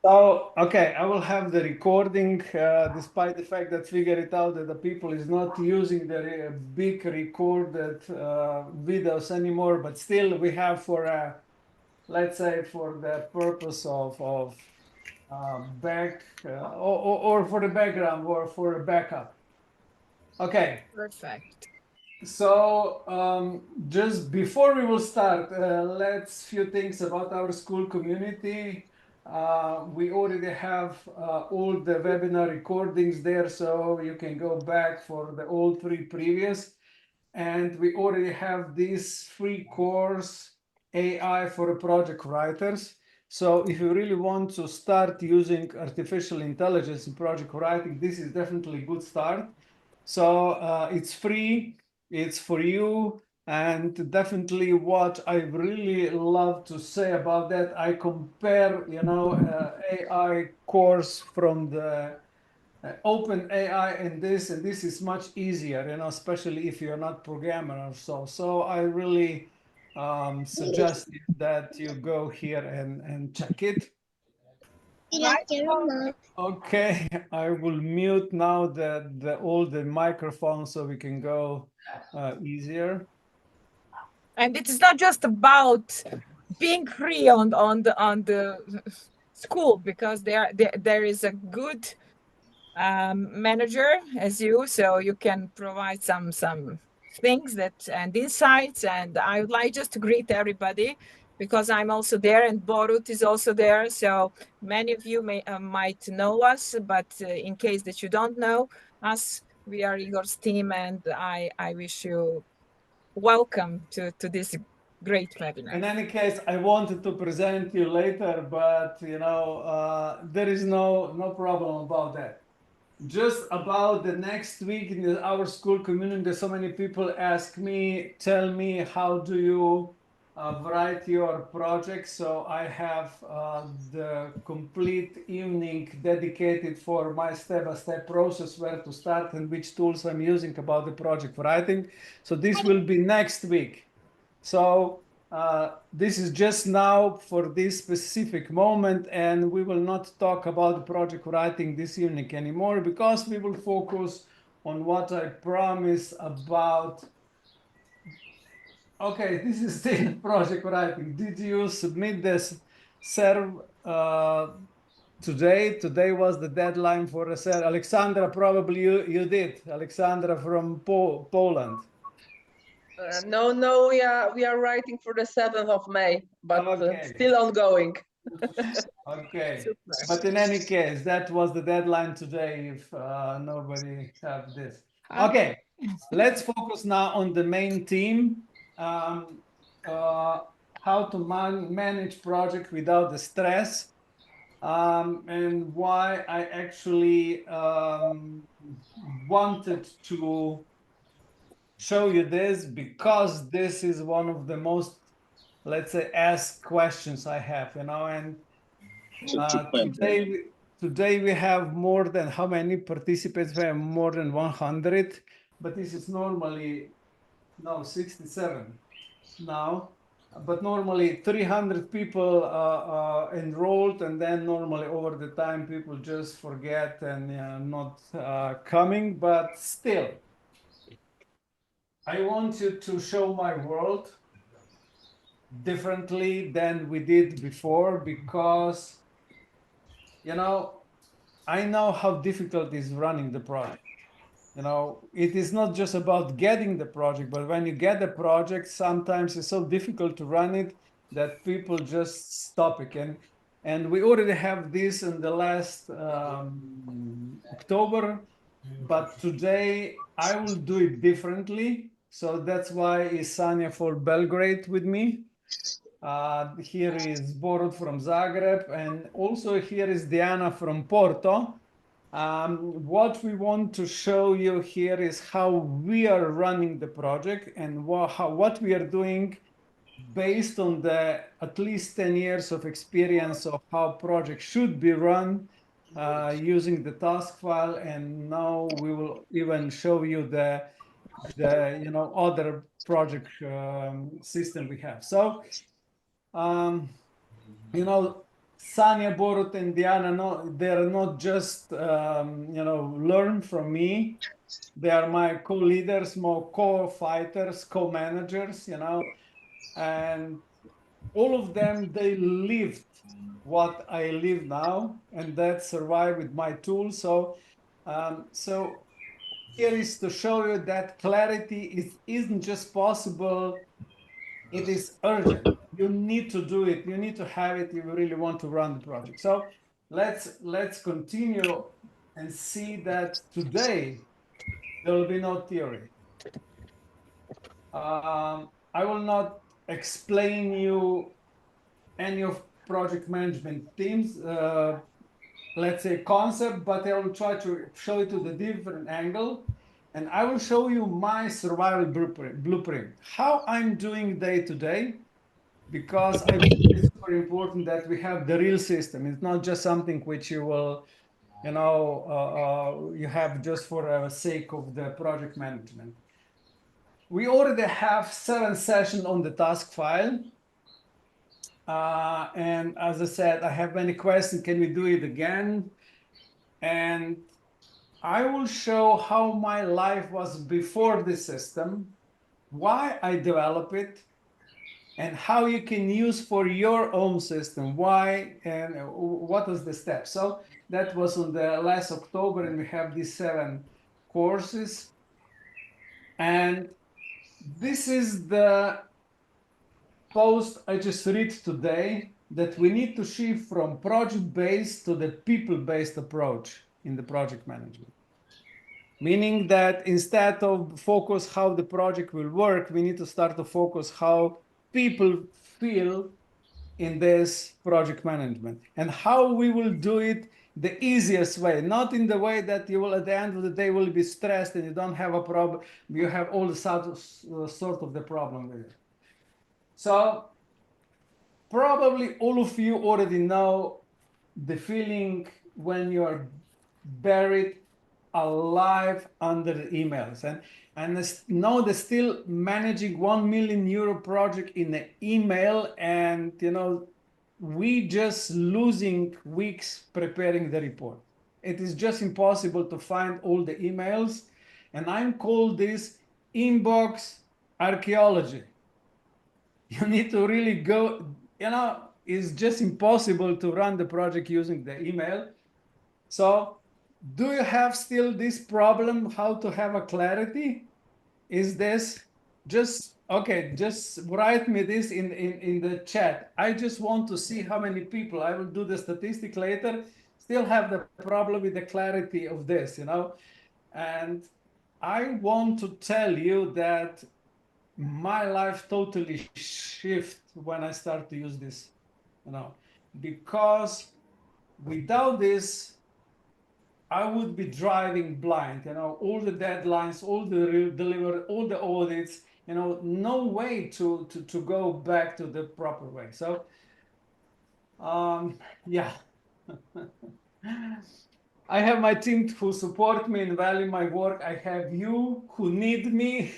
So, okay, I will have the recording, despite the fact that figure it out that the people is not using the big recorded videos anymore, but still we have for, let's say, for the purpose of back or for the background or for a backup. Okay. Perfect. So just before we will start, let's few things about our school community. We already have all the webinar recordings there, so you can go back for the all three previous. And we already have this free course, AI for project writers. So if you really want to start using artificial intelligence in project writing, this is definitely a good start. So it's free, it's for you, and definitely what I really love to say about that, I compare, AI course from the open AI and this is much easier, especially if you're not programmer or so. So I really suggest that you go here and check it. Right. Okay, I will mute now all the microphones so we can go easier. And it is not just about being free on the school, because there is a good manager as you, so you can provide some things that and insights. And I would like just to greet everybody, because I'm also there and Borut is also there. So many of you might know us, but in case that you don't know us, we are Igor's team, and I wish you welcome to this great webinar. In any case, I wanted to present you later, but there is no problem about that. Just about the next week in our school community, so many people ask me, tell me, how do you write your project? So I have the complete evening dedicated for my step-by-step process, where to start and which tools I'm using about the project writing. So this will be next week. So this is just now for this specific moment, and we will not talk about project writing this evening anymore, because we will focus on what I promised about. Okay, this is still project writing. Did you submit this serve today? Today was the deadline for a serve. Alexandra, probably you did. Alexandra from Poland. No, we are writing for the 7th of May, but Okay. still ongoing. Okay, Super. but in any case, that was the deadline today. If nobody have this, okay, let's focus now on the main theme. Um, how to manage project without the stress, and why I actually wanted to show you this, because this is one of the most, let's say, asked questions I have, and today we have more than, how many participants? We have more than 100, but this is normally, no, 67 now, but normally 300 people enrolled, and then normally over the time people just forget and not coming, but still, I want you to show my world differently than we did before, because I know how difficult is running the project. It is not just about getting the project, but when you get the project, sometimes it's so difficult to run it that people just stop it. And we already have this in the last October, but today I will do it differently. So that's why is Sanja for Belgrade with me. Here is Borut from Zagreb, and also here is Diana from Porto. What we want to show you here is how we are running the project, and what we are doing based on the at least 10 years of experience of how projects should be run using the task file. And now we will even show you the other project system we have. So Sanya, Borut, and Diana, no, they're not just learn from me. They are my co-leaders, more co-fighters, co-managers, and all of them, they lived what I live now, and that survive with my tools. So here is to show you that clarity isn't just possible, it is urgent. You need to do it. You need to have it if you really want to run the project. So let's continue and see that today there will be no theory. I will not explain you any of project management teams, let's say concept, but I will try to show it to the different angle. And I will show you my survival blueprint, how I'm doing day to day, because I think it's super important that we have the real system. It's not just something which you will, you have just for the sake of the project management. We already have 7 sessions on the task file. And as I said, I have many questions. Can we do it again? And I will show how my life was before the system, why I developed it, and how you can use for your own system, why and what is the step. So that was on the last October, and we have these 7 courses. And this is the post I just read today, that we need to shift from project-based to the people-based approach in the project management. Meaning that instead of focus how the project will work, we need to start to focus how people feel in this project management, and how we will do it the easiest way, not in the way that you will at the end of the day will be stressed and you don't have a problem, you have all the sort of the problem with it. So probably all of you already know the feeling when you're buried alive under the emails, and now they're still managing €1 million project in the email, and we just losing weeks preparing the report. It is just impossible to find all the emails, and I'm called this inbox archaeology. You need to really go, it's just impossible to run the project using the email. So do you have still this problem, how to have a clarity? Is this just, okay, just write me this in the chat. I just want to see how many people, I will do the statistic later, still have the problem with the clarity of this, And I want to tell you that my life totally shift when I start to use this, because without this, I would be driving blind, all the deadlines, all the deliver, all the audits, no way to go back to the proper way. So, yeah. I have my team who support me and value my work. I have you who need me.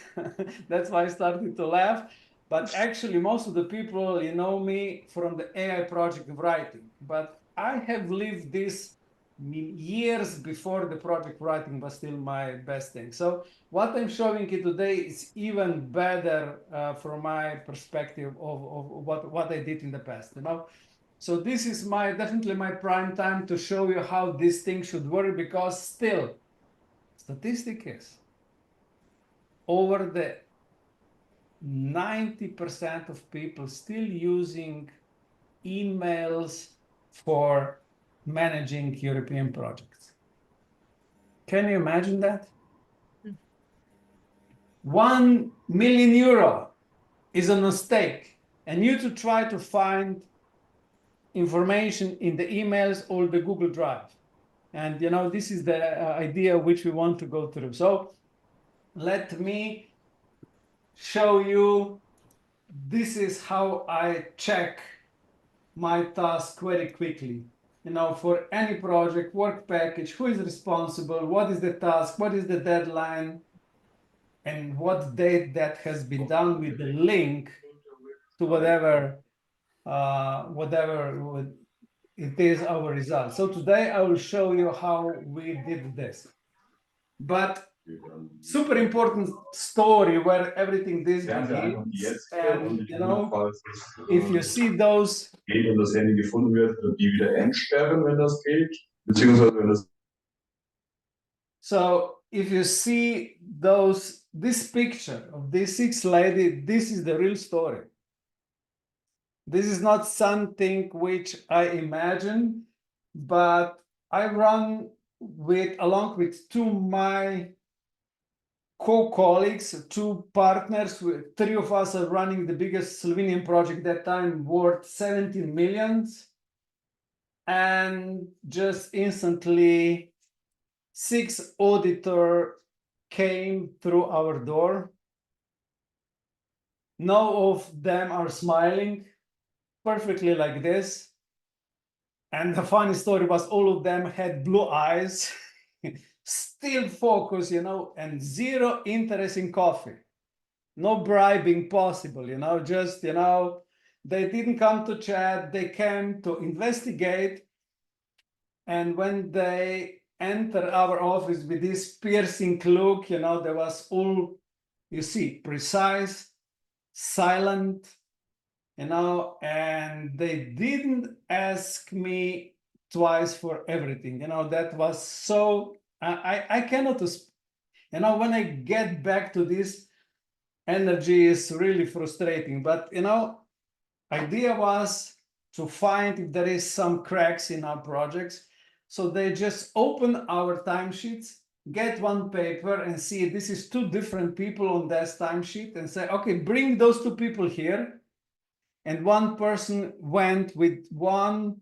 That's why I started to laugh. But actually, most of the people, me from the AI project of writing. But I have lived this years before the project writing was still my best thing. So what I'm showing you today is even better from my perspective of what I did in the past. So this is definitely my prime time to show you how this thing should work, because still, statistic is over the 90% of people still using emails for managing European projects. Can you imagine that? €1 million is a mistake, and you to try to find information in the emails or the Google Drive. And this is the idea which we want to go through. So let me show you, this is how I check my task very quickly. For any project, work package, who is responsible, what is the task, what is the deadline, and what date that has been done with the link to whatever it is our result. So today I will show you how we did this. But super important story where everything this begins. And you know, if you see those, und das Handy gefunden wird, die wieder entsperren, wenn das geht, beziehungsweise wenn das. so if you see those, this picture of this 6 lady, this is the real story. This is not something which I imagine, but I run with along with two my co-colleagues, two partners. 3 of us are running the biggest Slovenian project that time, worth 17 millions. And just instantly 6 auditor came through our door. No of them are smiling, perfectly like this. And the funny story was all of them had blue eyes, still focused, you know, and zero interest in coffee. No bribing possible, you know, just, you know, they didn't come to chat, they came to investigate. And when they enter our office with this piercing look, you know, there was all, you see, precise, silent, you know, and they didn't ask me twice for everything. You know, that was so, I cannot, you know, when I get back to this, energy is really frustrating. But, you know, idea was to find if there is some cracks in our projects. So they just open our timesheets, get one paper and see this is 2 different people on that timesheet and say, okay, bring those 2 people here. And one person went with one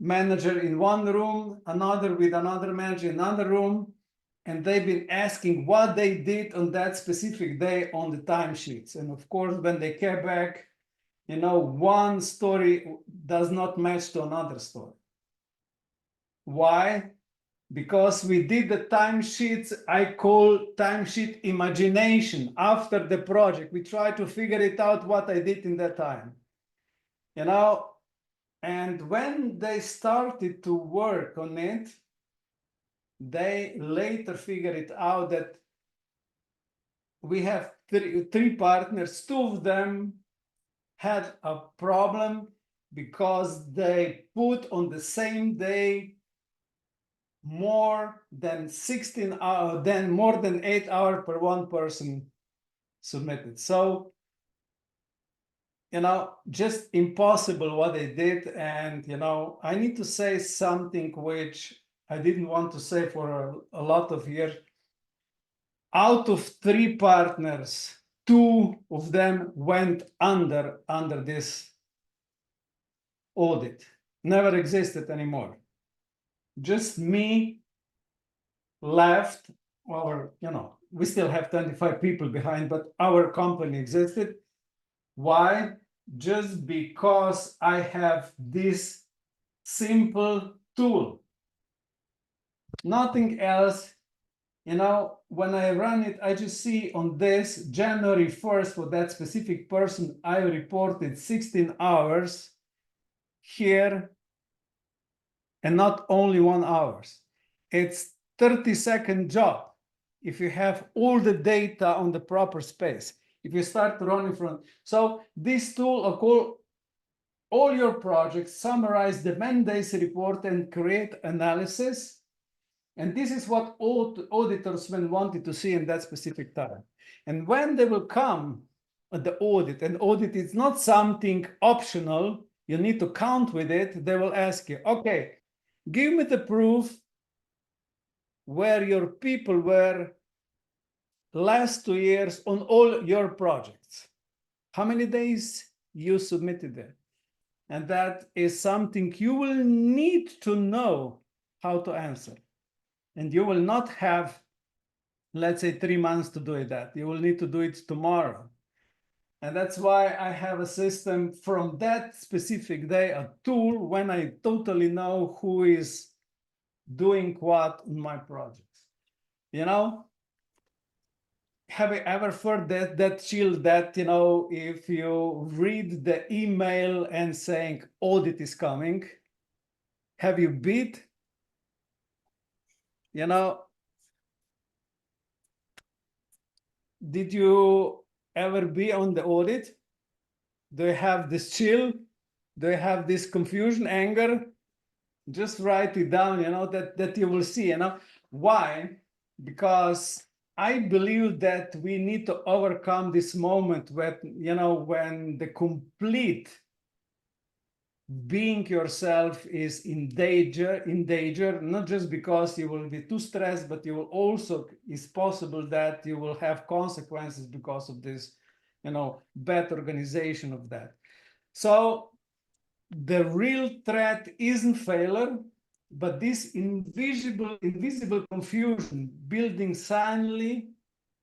manager in one room, another with another manager in another room, and they've been asking what they did on that specific day on the timesheets. And of course, when they came back, you know, one story does not match to another story. Why? Because we did the timesheets, I call timesheet imagination after the project. We try to figure it out what I did in that time. You know, and when they started to work on it, they later figured it out that we have three partners. 2 of them had a problem because they put on the same day more than 16 hours, then more than 8 hours per one person submitted. So, you know, just impossible what they did. And, you know, I need to say something which I didn't want to say for a lot of years. Out of 3 partners, 2 of them went under this audit, never existed anymore. Just me left, or, you know, we still have 25 people behind, but our company existed. Why? Just because I have this simple tool. Nothing else. You know, when I run it, I just see on this January 1st for that specific person, I reported 16 hours here and not only 1 hour. It's 30-second job if you have all the data on the proper space. If you start running from, so this tool will call all your projects, summarize the mandates report and create analysis. And this is what all auditors wanted to see in that specific time. And when they will come at the audit, and audit is not something optional, you need to count with it, they will ask you, okay, give me the proof where your people were last 2 years on all your projects. How many days you submitted it? And that is something you will need to know how to answer. And you will not have, let's say, 3 months to do that. You will need to do it tomorrow. And that's why I have a system from that specific day, a tool when I totally know who is doing what on my projects. You know, have you ever felt that chill that, you know, if you read the email and saying audit is coming, Have you beat? You know, did you ever be on the audit? Do you have this chill? Do you have this confusion, anger? Just write it down, you know, that you will see, you know. Why? Because I believe that we need to overcome this moment when, you know, when the complete being yourself is in danger, not just because you will be too stressed, but you will also, it's possible that you will have consequences because of this, you know, bad organization of that. So the real threat isn't failure, but this invisible confusion building silently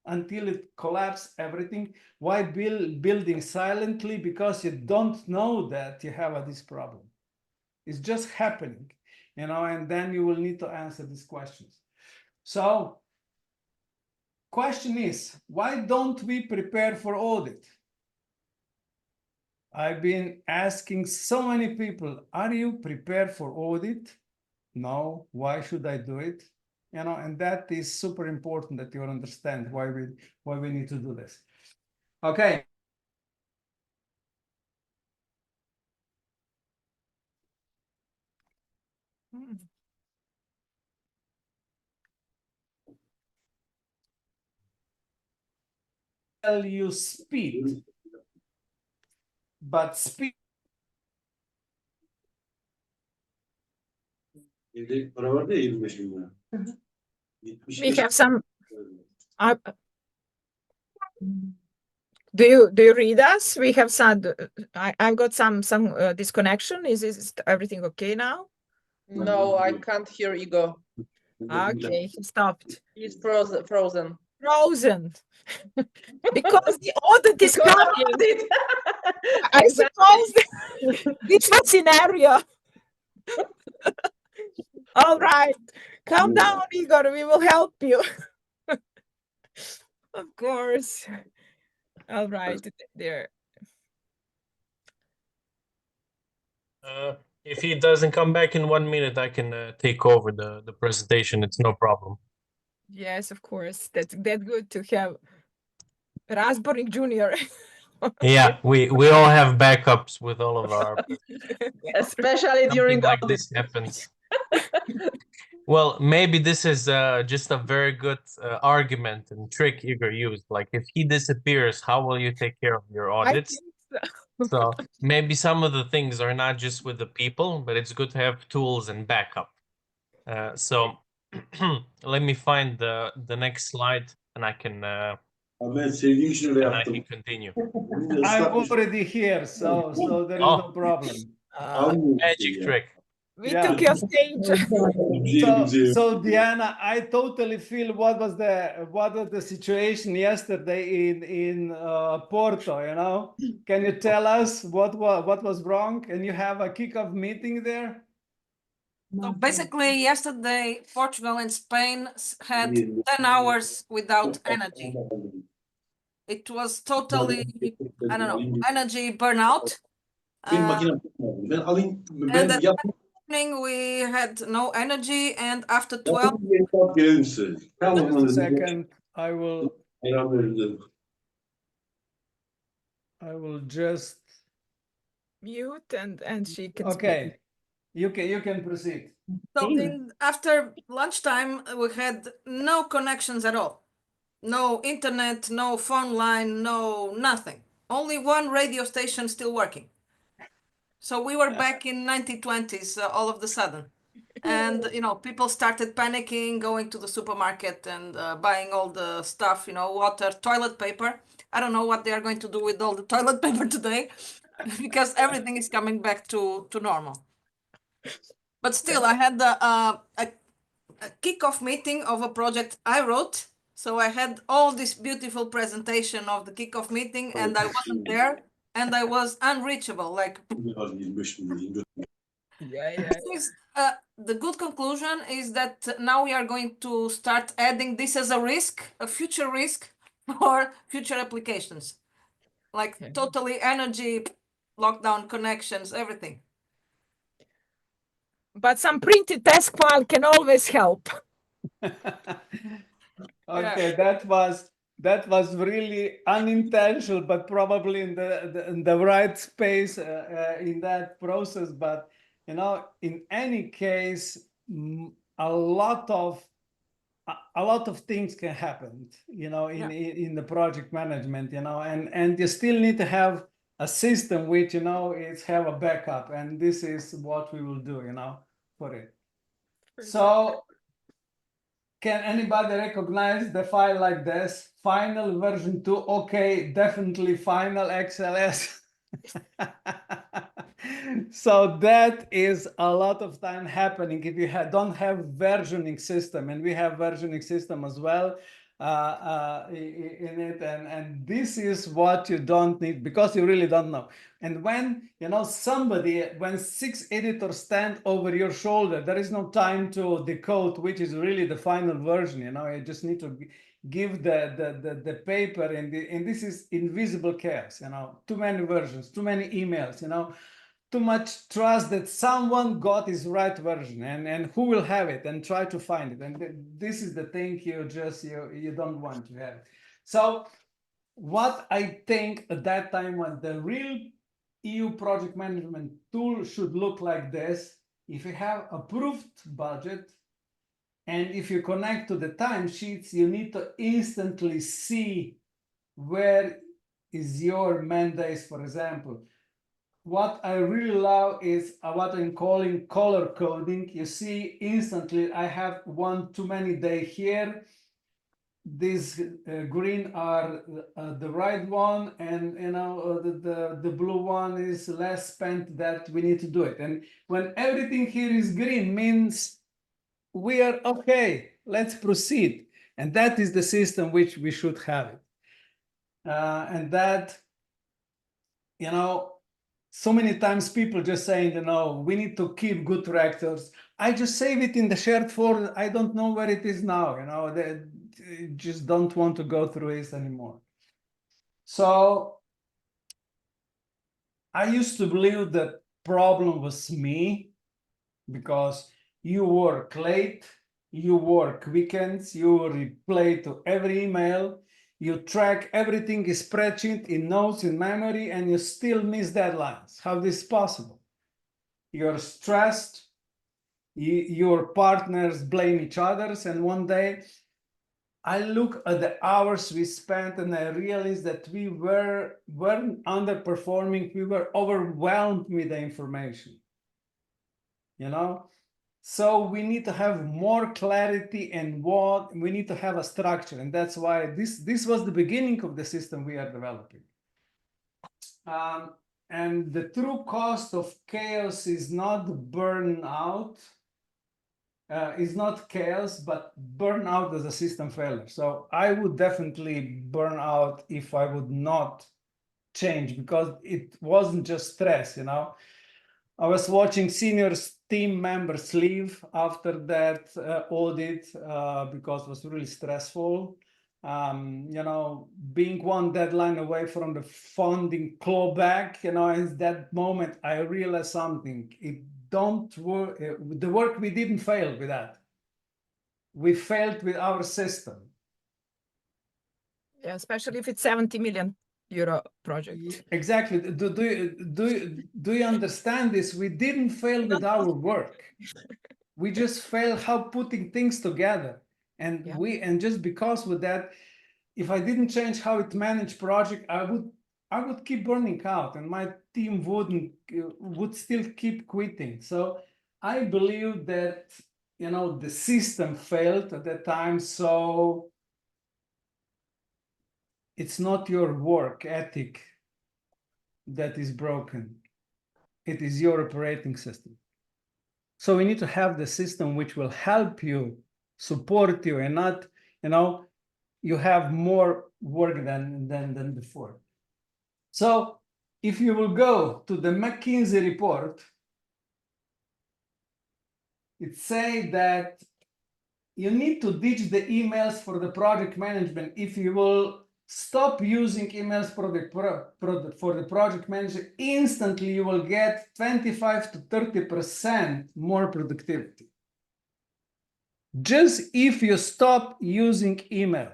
until it collapses everything. Why building silently? Because you don't know that you have this problem. It's just happening, you know, and then you will need to answer these questions. So question is, why don't we prepare for audit? I've been asking so many people, are you prepared for audit? No, why should I do it? You know, and that is super important that you understand why we need to do this. Okay. Tell you speed, but speed. Evde para vardı ya 25 bin lira. We have some. Do you read us? We have some. I've got some disconnection. Is everything okay now? No, I can't hear Igor. Okay, he stopped. He's frozen. Frozen. Because the audit is Because of coming. audit. I suppose different scenario. All right, calm down, Igor. We will help you. Of course. All right, there. If he doesn't come back in 1 minute, I can take over the presentation. It's no problem. Yes, of course. That's good to have Rasboring Junior. Yeah, we all have backups with all of our. Especially during Something like audit. this happens. Well, maybe this is just a very good argument and trick Igor used. Like, if he disappears, how will you take care of your I audits? think so. So maybe some of the things are not just with the people, but it's good to have tools and backup. So let me find the next slide, and I can Ben sevdiğim için öyle yaptım. continue. I'm already here, so there is no problem. Magic trick. We Yeah. took your stage. So Diana, I totally feel what was the situation yesterday in Porto, you know? Can you tell us what was wrong? And you have a kickoff meeting there? So basically, yesterday, Portugal and Spain had 10 hours without energy. It was totally, I don't know, energy burnout. Benim makinem ben alayım. And Ben that yaptım. morning we had no energy, and after 12, Gelelim size. Tamam. Just a second. I will just Mute and she can okay. You can proceed. so after lunchtime, we had no connections at all. No internet, no phone line, no nothing. Only one radio station still working. So we were back in 1920s all of the sudden. And, you know, people started panicking, going to the supermarket and buying all the stuff, you know, water, toilet paper. I don't know what they are going to do with all the toilet paper today because everything is coming back to normal. But still, I had a kickoff meeting of a project I wrote. So I had all this beautiful presentation of the kickoff meeting, and I wasn't there, and I was unreachable. Like, the good conclusion is that now we are going to start adding this as a risk, a future risk for future applications, like totally energy, lockdown connections, everything. but some printed task file can always help. Okay, that was really unintentional, but probably in the right space in that process. But you know, in any case, a lot of things can happen, you know, in the project management, you know, and you still need to have a system which, you know, is have a backup, and this is what we will do, you know, for it. So can anybody recognize the file like this? Final version 2, okay, definitely final XLS. So that is a lot of time happening if you don't have versioning system, and we have versioning system as well in it, and this is what you don't need because you really don't know. And when you know when 6 editors stand over your shoulder, there is no time to decode which is really the final version. You know, you just need to give the paper, and this is invisible chaos. You know, too many versions, too many emails. You know, too much trust that someone got his right version, and who will have it, and try to find it. And this is the thing you don't want to have. So what I think at that time was the real EU project management tool should look like this. If you have approved budget, and if you connect to the timesheets, you need to instantly see where is your mandates, for example. What I really love is what I'm calling color coding. You see instantly, I have one too many day here. These green are the right one, and you know the blue one is less spent, that we need to do it. And when everything here is green, means we are okay, let's proceed. And that is the system which we should have it. And that, you know, so many times people just saying, you know, we need to keep good records. I just save it in the shared folder. I don't know where it is now, you know, they just don't want to go through this anymore. So I used to believe that problem was me, because you work late, you work weekends, you reply to every email, you track everything in spreadsheet, in notes, in memory, and you still miss deadlines. How this is possible? You're stressed, your partners blame each other, and one day I look at the hours we spent, and I realized that we weren't underperforming, we were overwhelmed with the information, you know? So we need to have more clarity, and what we need to have a structure, and that's why this was the beginning of the system we are developing. And the true cost of chaos is not burnout, is not chaos, but burnout as a system failure. So I would definitely burn out if I would not change, because it wasn't just stress, you know. I was watching senior team members leave after that audit because it was really stressful. You know, being one deadline away from the funding clawback, you know, in that moment, I realized something. It don't work. The work we didn't fail with that. We failed with our system. Yeah, especially if it's 70 million euro project. Exactly. Do you understand this? We didn't fail with our work. We just failed how putting things together. And and just because with that, if I didn't change how it managed project, I would keep burning out, and my team would still keep quitting. So I believe that, you know, the system failed at that time. So it's not your work ethic that is broken. It is your operating system. So we need to have the system which will help you, support you, and not, you know, you have more work than before. So if you will go to the McKinsey report, it say that you need to ditch the emails for the project management if you will stop using emails for the project manager, instantly you will get 25 to 30% more productivity. Just if you stop using email.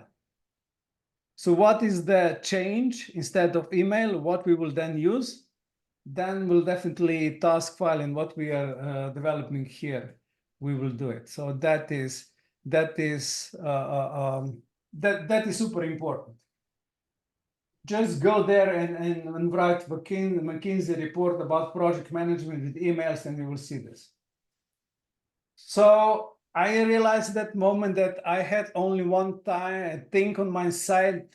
So what is the change? Instead of email, what we will then use? Then we'll definitely task file, and what we are developing here, we will do it. So that is super important. Just go there and write McKinsey report about project management with emails, and you will see this. So I realized that moment that I had only one thing on my side.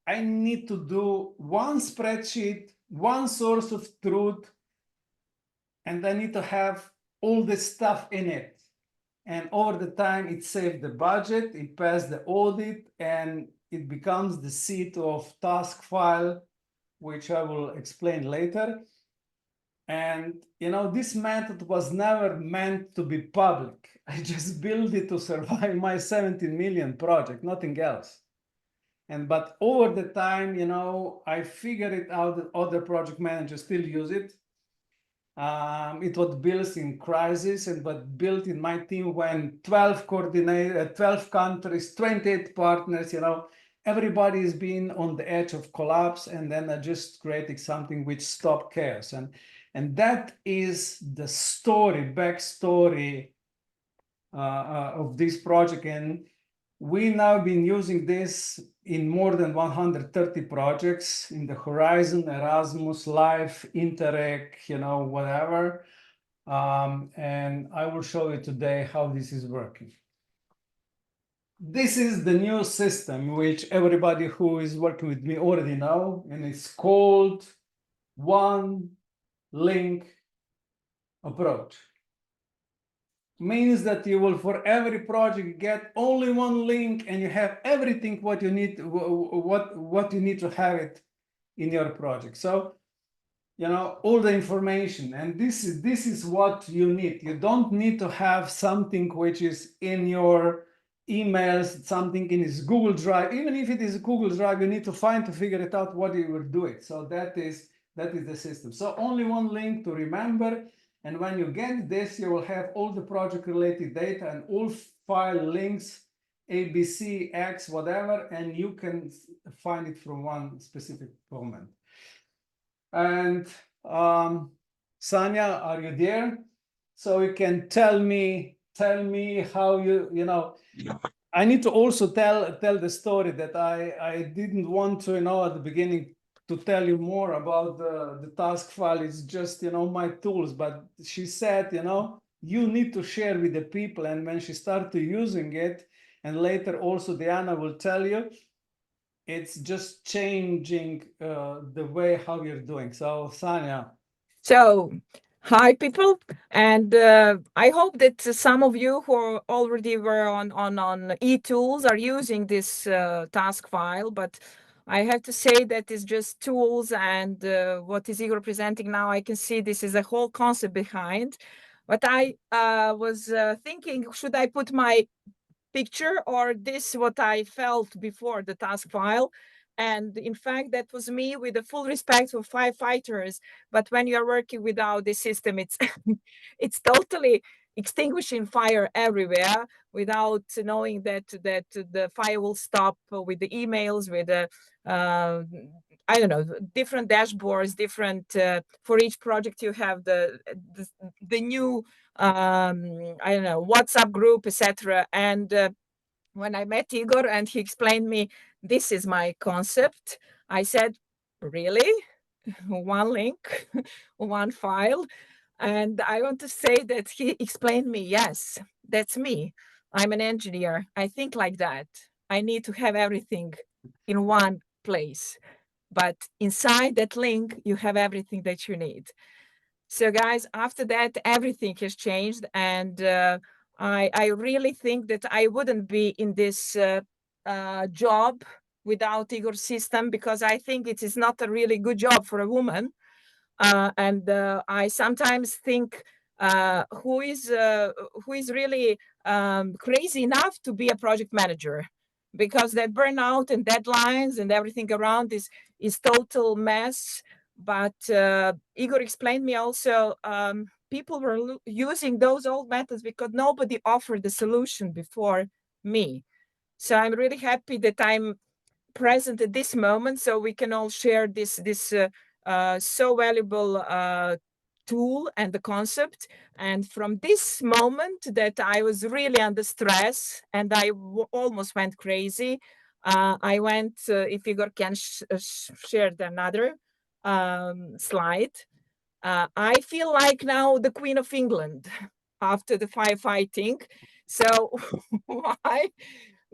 I need to do one spreadsheet, one source of truth, and I need to have all the stuff in it. And over the time, it saved the budget, it passed the audit, and it becomes the seat of task file, which I will explain later. And this method was never meant to be public. I just built it to survive my 17 million project, nothing else. But over the time, I figured it out that other project managers still use it. It was built in crisis, but built in my team when 12 countries, 28 partners, everybody is being on the edge of collapse, and then I just created something which stopped chaos. And that is the backstory of this project. And we now been using this in more than 130 projects in the Horizon, Erasmus, Life, Interreg, whatever. And I will show you today how this is working. This is the new system, which everybody who is working with me already know, and it's called One Link Approach. Means that you will, for every project, get only one link, and you have everything what you need, what you need to have it in your project. So, all the information, and this is what you need. You don't need to have something which is in your emails, something in his Google Drive. Even if it is a Google Drive, you need to figure it out what you will do it. So that is the system. So only one link to remember. And when you get this, you will have all the project related data and all file links, ABC, X, whatever, and you can find it from one specific moment. And Sanya, are you there? So you can tell me how I need to also tell the story that I didn't want to, at the beginning, to tell you more about the task file. It's just, my tools. But she said, you need to share with the people. And when she started using it, and later also Diana will tell you, it's just changing the way how you're doing. So Sanya. So, hi people, and I hope that some of you who already were on eTools are using this task file, but I have to say that it's just tools, and what is Igor presenting now, I can see this is a whole concept behind. But I was thinking, should I put my picture or this what I felt before the task file? And in fact, that was me, with the full respect for firefighters. But when you're working without this system, it's it's totally extinguishing fire everywhere without knowing that the fire will stop with the emails, with the I don't know, different dashboards, different for each project. You have the new I don't know, WhatsApp group, etc. And when I met Igor and he explained me, this is my concept, I said, really? One link, one file? And I want to say that he explained me, yes, that's me. I'm an engineer. I think like that. I need to have everything in one place. But inside that link, you have everything that you need. So guys, after that, everything has changed. And I really think that I wouldn't be in this job without Igor's system, because I think it is not a really good job for a woman. And I sometimes think who is really crazy enough to be a project manager, because that burnout and deadlines and everything around is total mess. But Igor explained me also, people were using those old methods because nobody offered the solution before me. So I'm really happy that I'm present at this moment, so we can all share this so valuable tool and the concept. And from this moment that I was really under stress and I almost went crazy, I went, if Igor can share another slide, I feel like now the Queen of England after the firefighting. So why?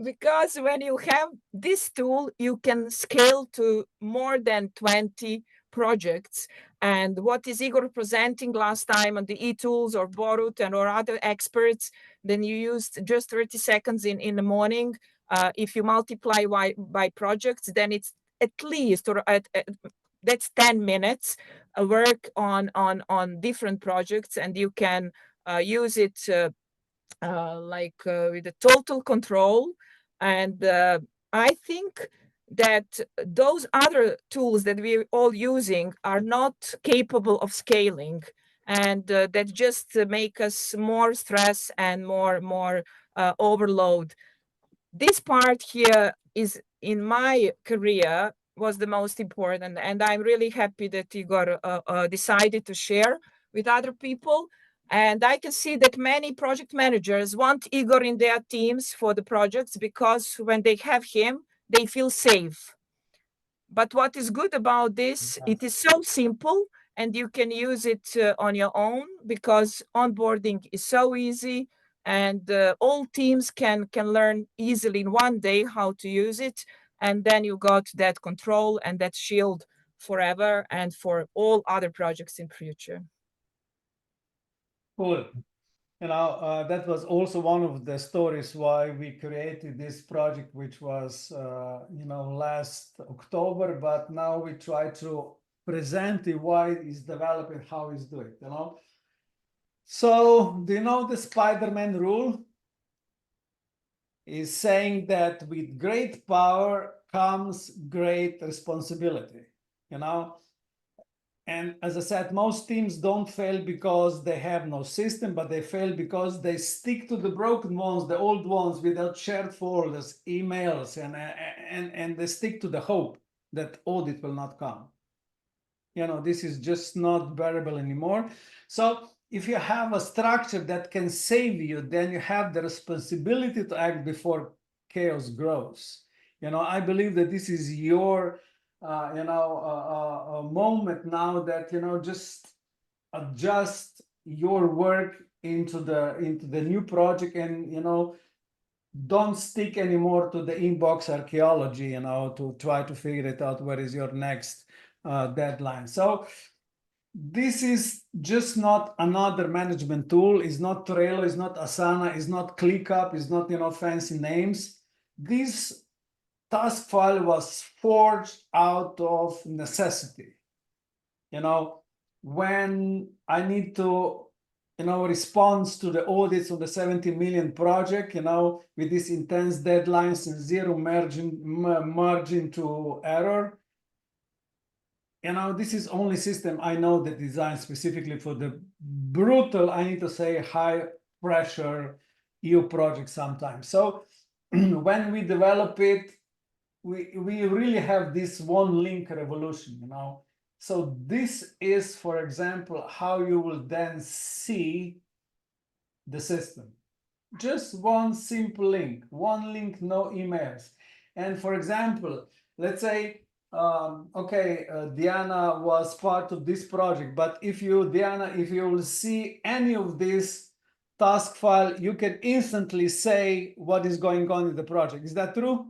Because when you have this tool, you can scale to more than 20 projects. And what is Igor presenting last time on the e-tools or Borut and or other experts, then you used just 30 seconds in the morning. If you multiply by projects, then it's at least, or that's 10 minutes work on different projects, and you can use it with the total control. And I think that those other tools that we're all using are not capable of scaling, and that just make us more stress and more overload. This part here is, in my career, was the most important, and I'm really happy that Igor decided to share with other people. And I can see that many project managers want Igor in their teams for the projects, because when they have him, they feel safe. But what is good about this, it is so simple and you can use it on your own, because onboarding is so easy, and all teams can learn easily in one day how to use it. And then you got that control and that shield forever and for all other projects in future. Cool. That was also one of the stories why we created this project, which was, last October, but now we try to present it, why it's developing, how it's doing, So, do you know the Spider-Man rule? Is saying that with great power comes great responsibility, And as I said, most teams don't fail because they have no system, but they fail because they stick to the broken ones, the old ones, without shared folders, emails, and they stick to the hope that audit will not come. This is just not bearable anymore. So if you have a structure that can save you, then you have the responsibility to act before chaos grows. I believe that this is your a moment now that just adjust your work into the new project, and don't stick anymore to the inbox archaeology, to try to figure it out, where is your next deadline. So this is just not another management tool. It's not Trello, it's not Asana, it's not ClickUp, it's not fancy names. This task file was forged out of necessity. When I need to, response to the audits of the 70 million project, with these intense deadlines and zero margin to error. This is only system I know that designed specifically for the brutal, I need to say, high pressure EU project sometimes. So when we develop it, we really have this one link revolution, So this is, for example, how you will then see the system. Just one simple link, no emails. And for example, let's say, Diana was part of this project, but Diana, if you will see any of this task file, you can instantly say what is going on in the project. Is that true?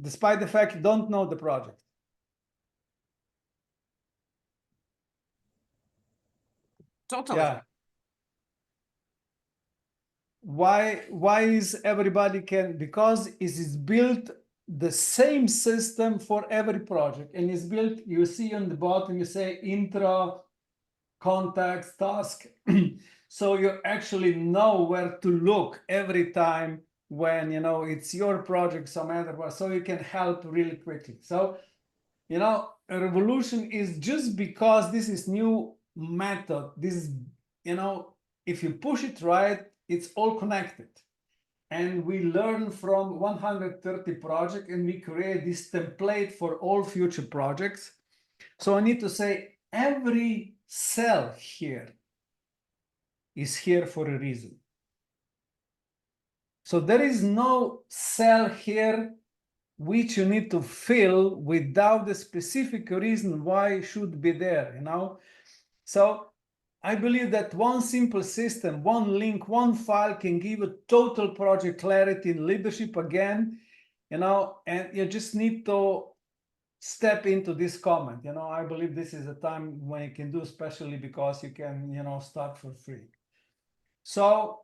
Despite the fact you don't know the project. Totally. Yeah. Why is everybody can? Because it is built the same system for every project, and it's built, you see on the bottom, you say intro, context, task. So you actually know where to look every time when, you know, it's your project, so matter what, so you can help really quickly. So, you know, a revolution is just because this is new method. This is, you know, if you push it right, it's all connected. And we learn from 130 projects and we create this template for all future projects. So I need to say every cell here is here for a reason. So there is no cell here which you need to fill without the specific reason why it should be there, you know? So I believe that one simple system, one link, one file can give a total project clarity and leadership again, you know, and you just need to step into this comment. You know, I believe this is a time when you can do, especially because you can, you know, start for free. So,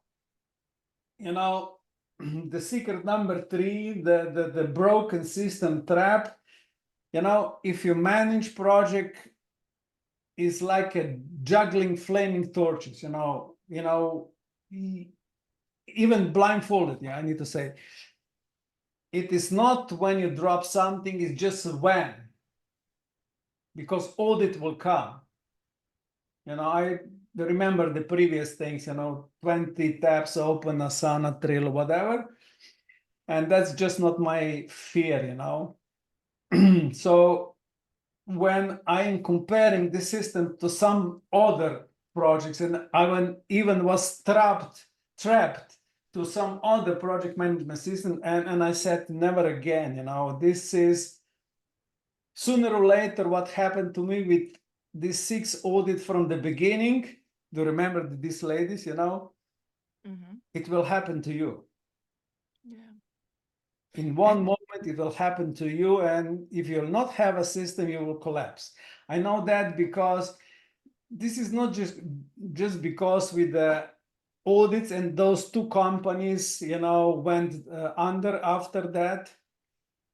you know, the secret number 3, the broken system trap, you know, if you manage project is like a juggling flaming torches, you know, even blindfolded, yeah, I need to say. It is not when you drop something, it's just when, because audit will come. You know, I remember the previous things, you know, 20 tabs open, Asana, Trello, whatever. And that's just not my fear, you know. So when I am comparing the system to some other projects, and I even was trapped to some other project management system, and I said, never again, you know, this is sooner or later what happened to me with these 6 audits from the beginning. Do you remember these ladies, you know? It will happen to you. Yeah. In one moment, it will happen to you. And if you'll not have a system, you will collapse. I know that because this is not just because with the audits and those 2 companies, you know, went under after that.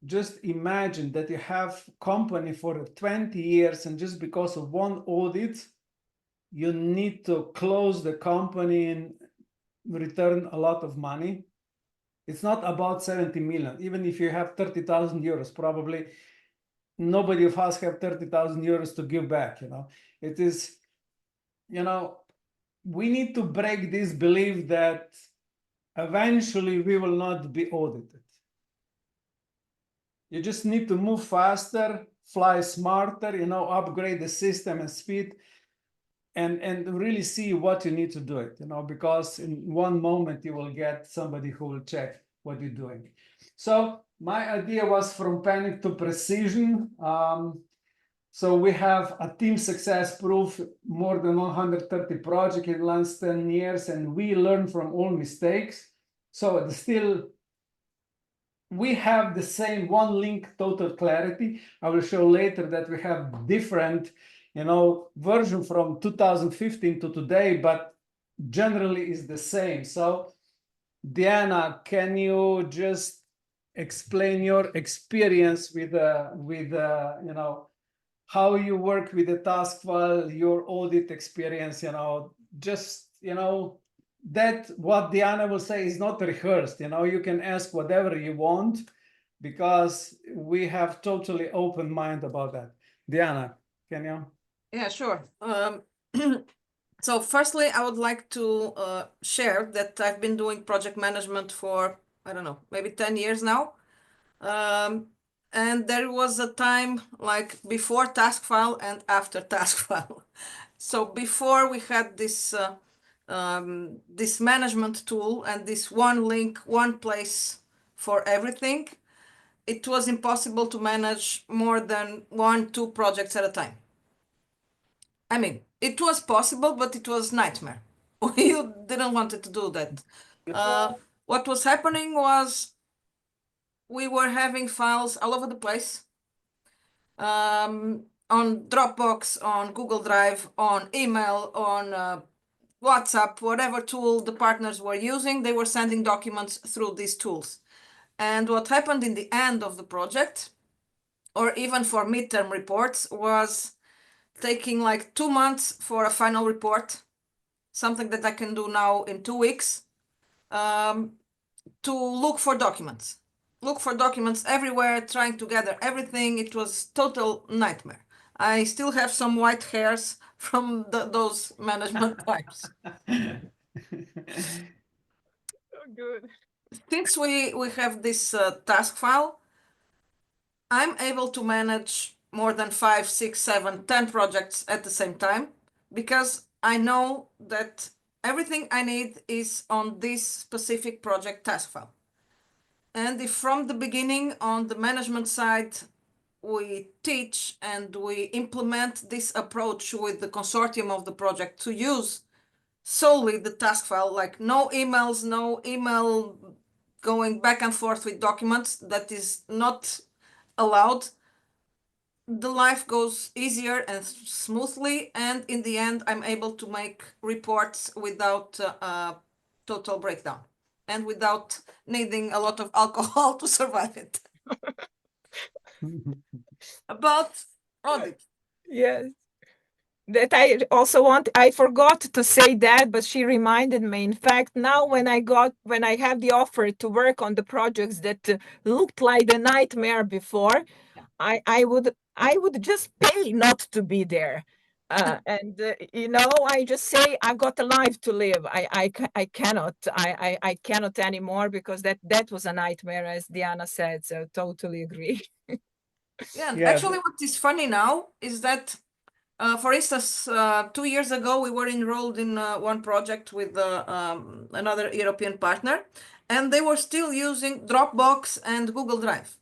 Just imagine that you have company for 20 years and just because of one audit, you need to close the company and return a lot of money. It's not about 70 million. Even if you have 30,000 euros, probably nobody of us have 30,000 euros to give back, you know. It is, you know, we need to break this belief that eventually we will not be audited. You just need to move faster, fly smarter, you know, upgrade the system and speed, and really see what you need to do it, you know, because in one moment you will get somebody who will check what you're doing. So my idea was from panic to precision. So we have a team success proof, more than 130 projects in the last 10 years, and we learn from all mistakes. So still, we have the same one link total clarity. I will show later that we have different, you know, version from 2015 to today, but generally is the same. So Diana, can you just explain your experience with you know, how you work with the task file, your audit experience, you know, just, you know, that what Diana will say is not rehearsed, you know, you can ask whatever you want because we have totally open mind about that. Diana, can you? Yeah, sure. So firstly, I would like to share that I've been doing project management for, I don't know, maybe 10 years now. And there was a time like before task file and after task file. So before we had this this management tool and this one link, one place for everything, it was impossible to manage more than 1-2 projects at a time. I mean, it was possible, but it was nightmare. We didn't want to do that. What was happening was we were having files all over the place, on Dropbox, on Google Drive, on email, on WhatsApp, whatever tool the partners were using, they were sending documents through these tools. And what happened in the end of the project, or even for midterm reports, was taking like 2 months for a final report, something that I can do now in 2 weeks. to look for documents. Look for documents everywhere, trying to gather everything. It was total nightmare. I still have some white hairs from those management times. Oh, good. Since we have this task file, I'm able to manage more than 5, 6, 7, 10 projects at the same time because I know that everything I need is on this specific project task file. And if from the beginning on the management side, we teach and we implement this approach with the consortium of the project to use solely the task file, like no emails, no email going back and forth with documents, that is not allowed. The life goes easier and smoothly, and in the end, I'm able to make reports without total breakdown and without needing a lot of alcohol to survive it. About audit. Yes. That I also I forgot to say that, but she reminded me. In fact, now when I have the offer to work on the projects that looked like a nightmare before, I would just pay not to be there. And I just say I've got a life to live. I cannot I cannot anymore because that was a nightmare, as Diana said. So totally agree. Yeah, and Yeah. actually, what is funny now is that, for instance, 2 years ago, we were enrolled in one project with another European partner, and they were still using Dropbox and Google Drive.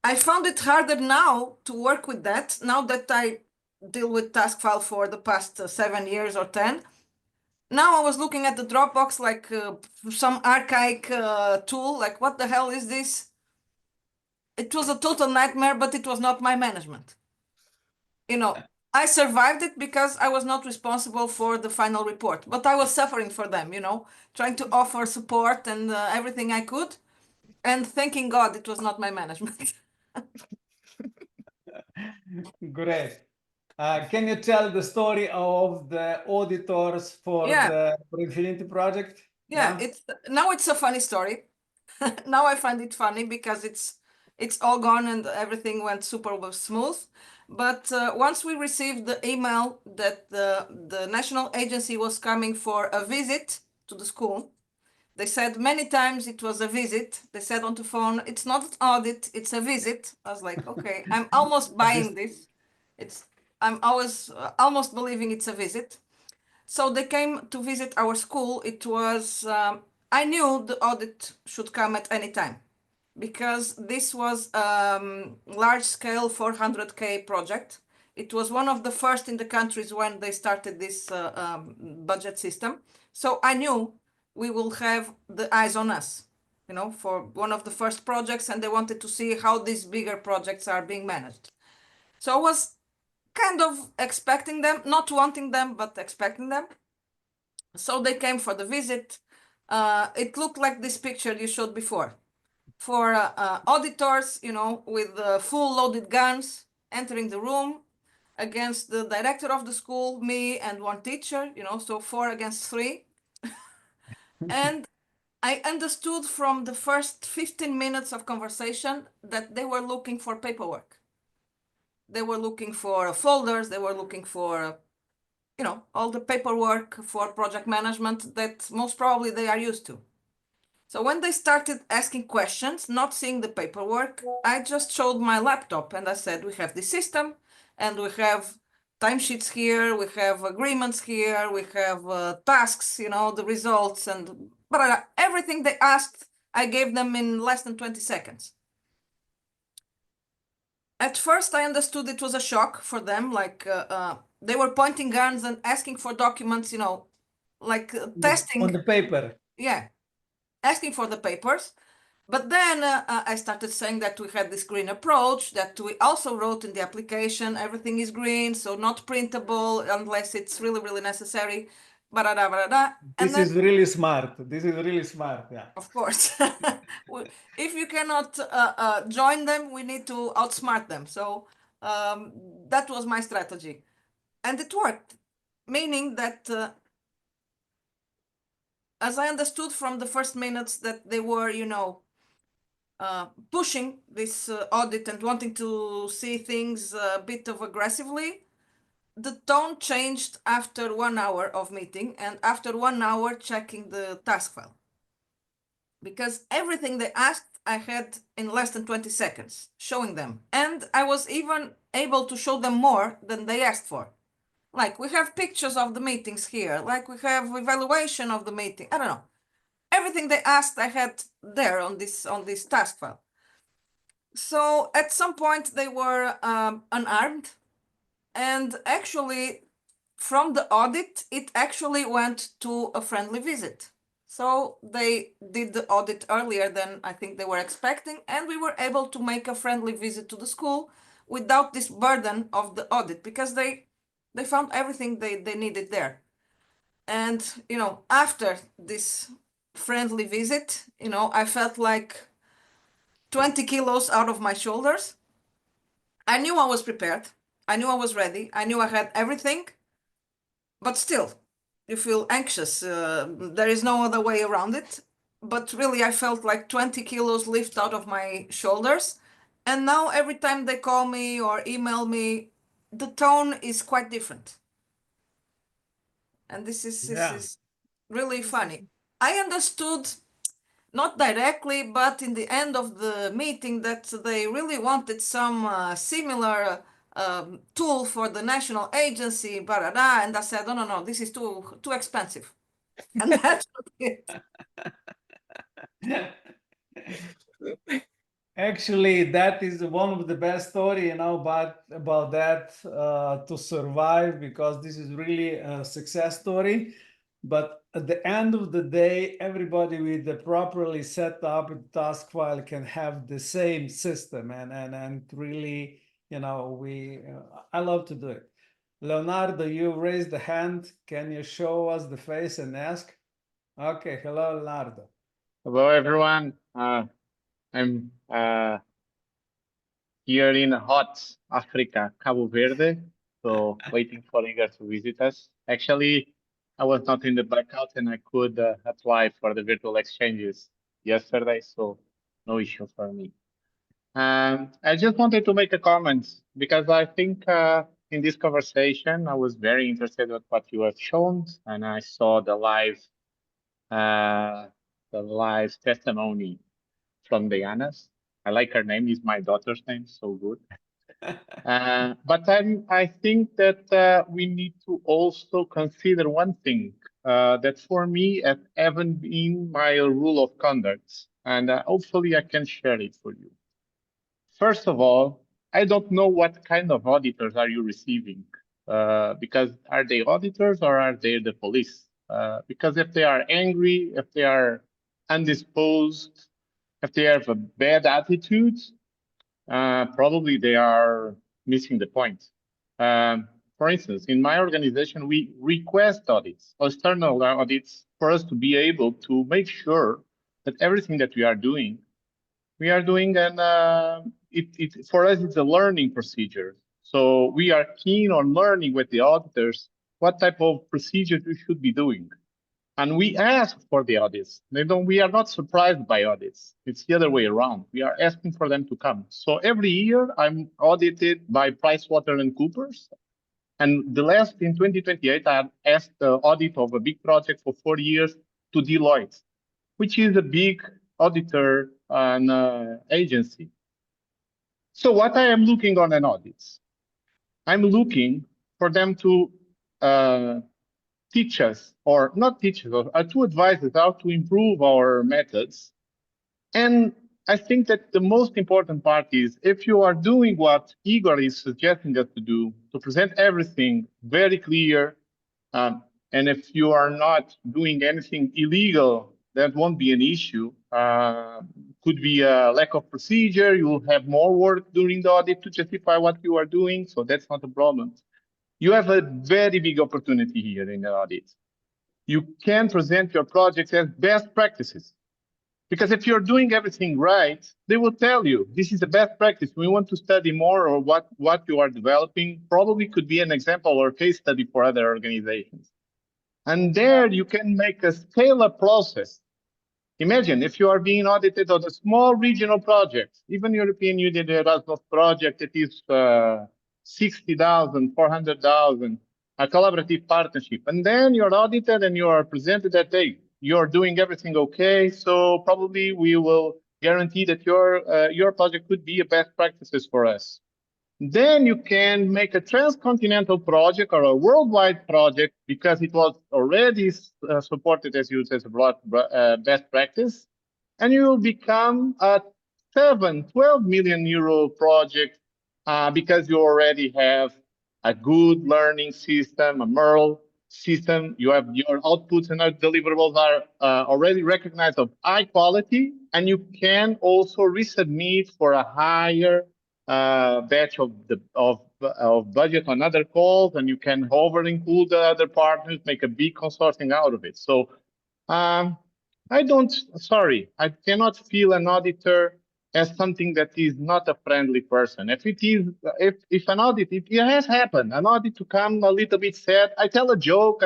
I found it harder now to work with that, now that I deal with task file for the past 7 years or 10. Now I was looking at the Dropbox like some archaic tool, like what the hell is this? It was a total nightmare, but it was not my management. I survived it because I was not responsible for the final report, but I was suffering for them, trying to offer support and everything I could, and thanking God it was not my management. Great. Can you tell the story of the auditors for Yeah. the Infinity project? Yeah, it's a funny story. Now I find it funny because it's all gone and everything went super smooth. But once we received the email that the national agency was coming for a visit to the school, they said many times it was a visit. They said on the phone, it's not an audit, it's a visit. I was like, okay, I'm almost buying this. I'm always almost believing it's a visit. So they came to visit our school. It was, I knew the audit should come at any time because this was large scale 400K project. It was one of the first in the countries when they started this budget system. So I knew we will have the eyes on us, for one of the first projects, and they wanted to see how these bigger projects are being managed. So I was kind of expecting them, not wanting them, but expecting them. So they came for the visit. It looked like this picture you showed before. For auditors, with full loaded guns entering the room against the director of the school, me, and one teacher, so 4 against 3. And I understood from the first 15 minutes of conversation that they were looking for paperwork. They were looking for folders, they were looking for all the paperwork for project management that most probably they are used to. So when they started asking questions, not seeing the paperwork, I just showed my laptop and I said, we have this system and we have timesheets here, we have agreements here, we have tasks, the results, and everything they asked, I gave them in less than 20 seconds. At first, I understood it was a shock for them, like they were pointing guns and asking for documents, like testing. On the paper. Yeah, asking for the papers. But then I started saying that we had this green approach, that we also wrote in the application, everything is green, so not printable unless it's really, really necessary. This is really smart. This is really smart. Yeah. Of course. If you cannot join them, we need to outsmart them. So that was my strategy. And it worked, meaning that as I understood from the first minutes that they were, pushing this audit and wanting to see things a bit of aggressively, the tone changed after 1 hour of meeting and after 1 hour checking the task file. Because everything they asked, I had in less than 20 seconds showing them. And I was even able to show them more than they asked for. Like we have pictures of the meetings here, like we have evaluation of the meeting. I don't know. Everything they asked, I had there on this task file. So at some point they were unarmed, and actually from the audit, it actually went to a friendly visit. So they did the audit earlier than I think they were expecting, and we were able to make a friendly visit to the school without this burden of the audit, because they found everything they needed there. And after this friendly visit, I felt like 20 kilos out of my shoulders. I knew I was prepared. I knew I was ready. I knew I had everything, but still, you feel anxious. There is no other way around it. But really, I felt like 20 kilos lift out of my shoulders. And now, every time they call me or email me, the tone is quite different. And this is really funny. I understood, not directly, but in the end of the meeting, that they really wanted some similar tool for the national agency, blah, blah, blah. And I said, no, this is too expensive. And that's it. Actually, that is one of the best story, about that to survive, because this is really a success story. But at the end of the day, everybody with the properly set up task file can have the same system, and really, I love to do it. Leonardo, you raised the hand. Can you show us the face and ask? Okay, hello, Leonardo. Hello, everyone. I'm here in hot Africa, Cabo Verde, so waiting for you guys to visit us. Actually, I was not in the blackout and I could apply for the virtual exchanges yesterday, so no issue for me. I just wanted to make a comment because I think in this conversation, I was very interested in what you have shown, and I saw the live testimony from Diana's. I like her name; is my daughter's name, so good. But I think that we need to also consider one thing that for me haven't been my rule of conduct, and hopefully I can share it for you. First of all, I don't know what kind of auditors are you receiving, because are they auditors or are they the police? Because if they are angry, if they are undisposed, if they have a bad attitude, probably they are missing the point. For instance, in my organization, we request audits, external audits, for us to be able to make sure that everything that we are doing, and for us, it's a learning procedure. So we are keen on learning with the auditors what type of procedures we should be doing. And we ask for the audits. We are not surprised by audits. It's the other way around. We are asking for them to come. So every year I'm audited by PricewaterhouseCoopers. And the last in 2028, I asked the audit of a big project for 4 years to Deloitte, which is a big auditor and agency. So what I am looking on an audit, I'm looking for them to teach us, or not teach us, or to advise us how to improve our methods. And I think that the most important part is if you are doing what Igor is suggesting us to do, to present everything very clear, and if you are not doing anything illegal, that won't be an issue. Could be a lack of procedure. You will have more work during the audit to justify what you are doing, so that's not a problem. You have a very big opportunity here in the audit. You can present your projects as best practices. Because if you're doing everything right, they will tell you, this is the best practice. We want to study more, or what you are developing probably could be an example or case study for other organizations. And there you can make a scale-up process. Imagine if you are being audited on a small regional project, even European Union Erasmus project, it is 60,000, 400,000, a collaborative partnership. And then you're audited and you are presented that, hey, you're doing everything okay. So probably we will guarantee that your project could be a best practices for us. Then you can make a transcontinental project or a worldwide project because it was already supported as used as a broad best practice. And you will become a 12 million euro project because you already have a good learning system, a MERL system. You have your outputs and deliverables are already recognized of high quality, and you can also resubmit for a higher batch of budget on other calls, and you can over include the other partners, make a big consorting out of it. So I cannot feel an auditor as something that is not a friendly person. If it is, if an audit, it has happened, an audit to come a little bit sad, I tell a joke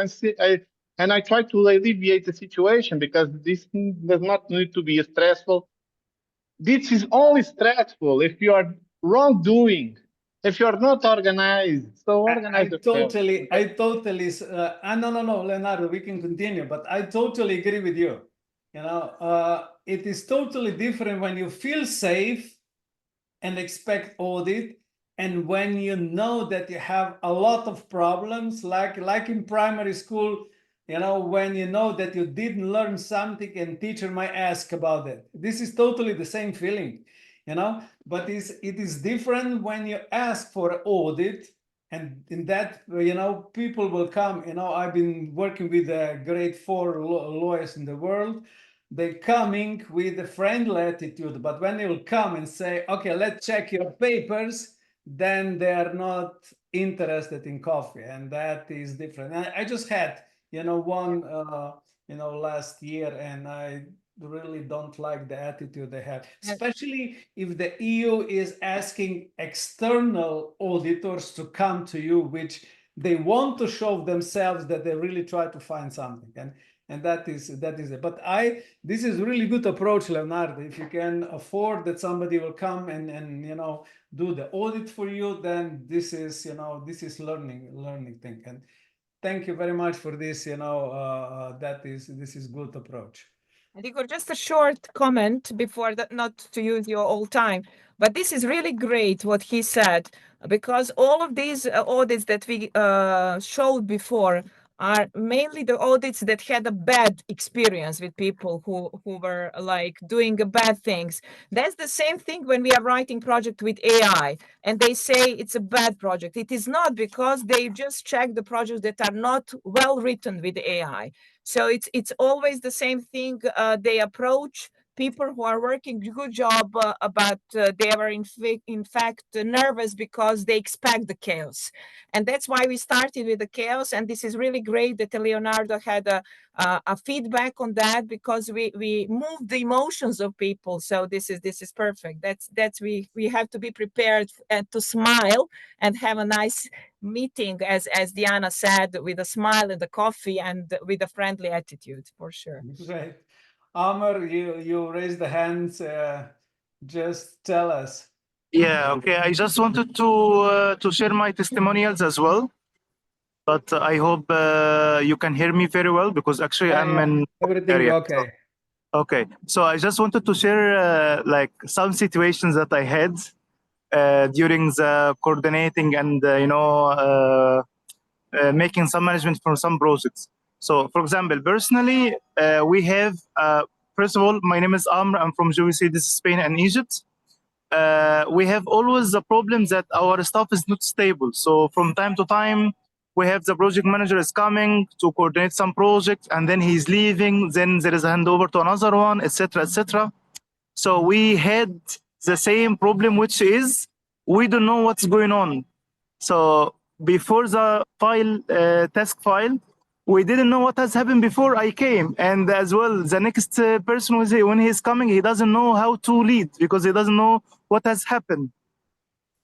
and I try to alleviate the situation because this does not need to be stressful. This is only stressful if you are wrongdoing, if you are not organized. So organize yourself. No, Leonardo, we can continue, but I totally agree with you. You know, it is totally different when you feel safe and expect audit, and when you know that you have a lot of problems, like in primary school, you know, when you know that you didn't learn something and teacher might ask about it. This is totally the same feeling, you know, but it is different when you ask for audit, and in that, you know, people will come. You know, I've been working with grade 4 lawyers in the world. They're coming with a friendly attitude, but when they will come and say, okay, let's check your papers, then they are not interested in coffee, and that is different. I just had, you know, one, you know, last year, and I really don't like the attitude they have, especially if the EU is asking external auditors to come to you, which they want to show themselves that they really try to find something. And that is it. But this is really good approach, Leonardo. If you can afford that somebody will come and you know, do the audit for you, then this is, you know, this is learning thing. And thank you very much for this. You know, this is good approach. I think just a short comment before that, not to use your all time, but this is really great what he said, because all of these audits that we showed before are mainly the audits that had a bad experience with people who were like doing bad things. That's the same thing when we are writing project with AI and they say it's a bad project. It is not, because they just check the projects that are not well written with AI. So it's always the same thing. They approach people who are working good job, but they are in fact nervous because they expect the chaos, and that's why we started with the chaos. And this is really great that Leonardo had a feedback on that, because we moved the emotions of people. So this is perfect. That's we have to be prepared and to smile and have a nice meeting, as Diana said, with a smile and the coffee and with a friendly attitude, for sure. Great. Amr, you raised the hands. Just tell us. Yeah, okay. I just wanted to share my testimonials as well, but I hope you can hear me very well, because actually I'm in everything area. okay. Okay, so I just wanted to share like some situations that I had during the coordinating and making some management for some projects. So, for example, personally, we have first of all, my name is Amr. I'm from GVC, this is Spain and Egypt. We have always the problem that our staff is not stable. So from time to time, we have the project manager is coming to coordinate some project, and then he's leaving. Then there is a handover to another one, etc., etc. So we had the same problem, which is we don't know what's going on. So before the task file, we didn't know what has happened before I came. And as well, the next person, when he's coming, he doesn't know how to lead because he doesn't know what has happened.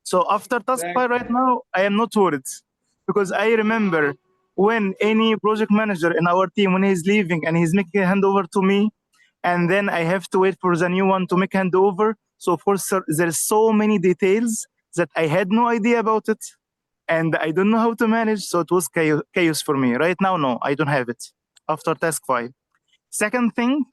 So after task file right now, I am not worried, because I remember when any project manager in our team, when he's leaving and he's making a handover to me, and then I have to wait for the new one to make handover. So of course, there's so many details that I had no idea about it, and I don't know how to manage. So it was chaos for me. Right now, no, I don't have it after task 5. Second thing,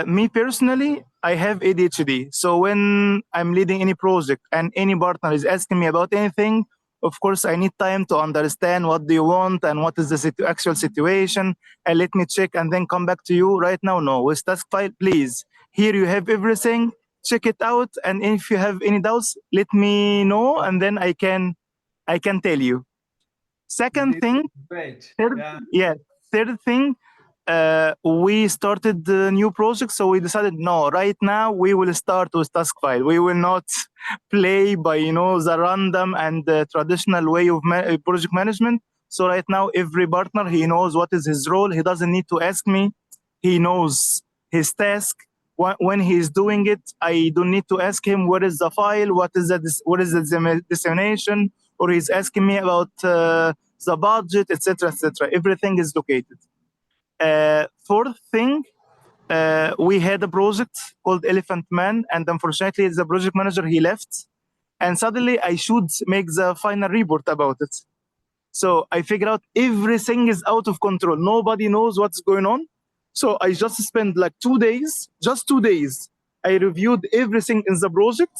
me personally, I have ADHD. So when I'm leading any project and any partner is asking me about anything, of course, I need time to understand what do you want and what is the actual situation, and let me check and then come back to you. Right now, no. With task file, please. Here you have everything. Check it out, and if you have any doubts, let me know, and then I can tell you. Second thing, Great. third, Yeah. third thing, we started the new project, so we decided no. Right now, we will start with task file. We will not play by the random and the traditional way of project management. So right now, every partner, he knows what is his role. He doesn't need to ask me. He knows his task. When he is doing it, I don't need to ask him where is the file, what is the destination, or he's asking me about the budget, etc., etc. Everything is located. Fourth thing, we had a project called Elephant Man, and unfortunately, the project manager, he left, and suddenly I should make the final report about it. So I figured out everything is out of control. Nobody knows what's going on. So I just spent like 2 days, just 2 days. I reviewed everything in the project,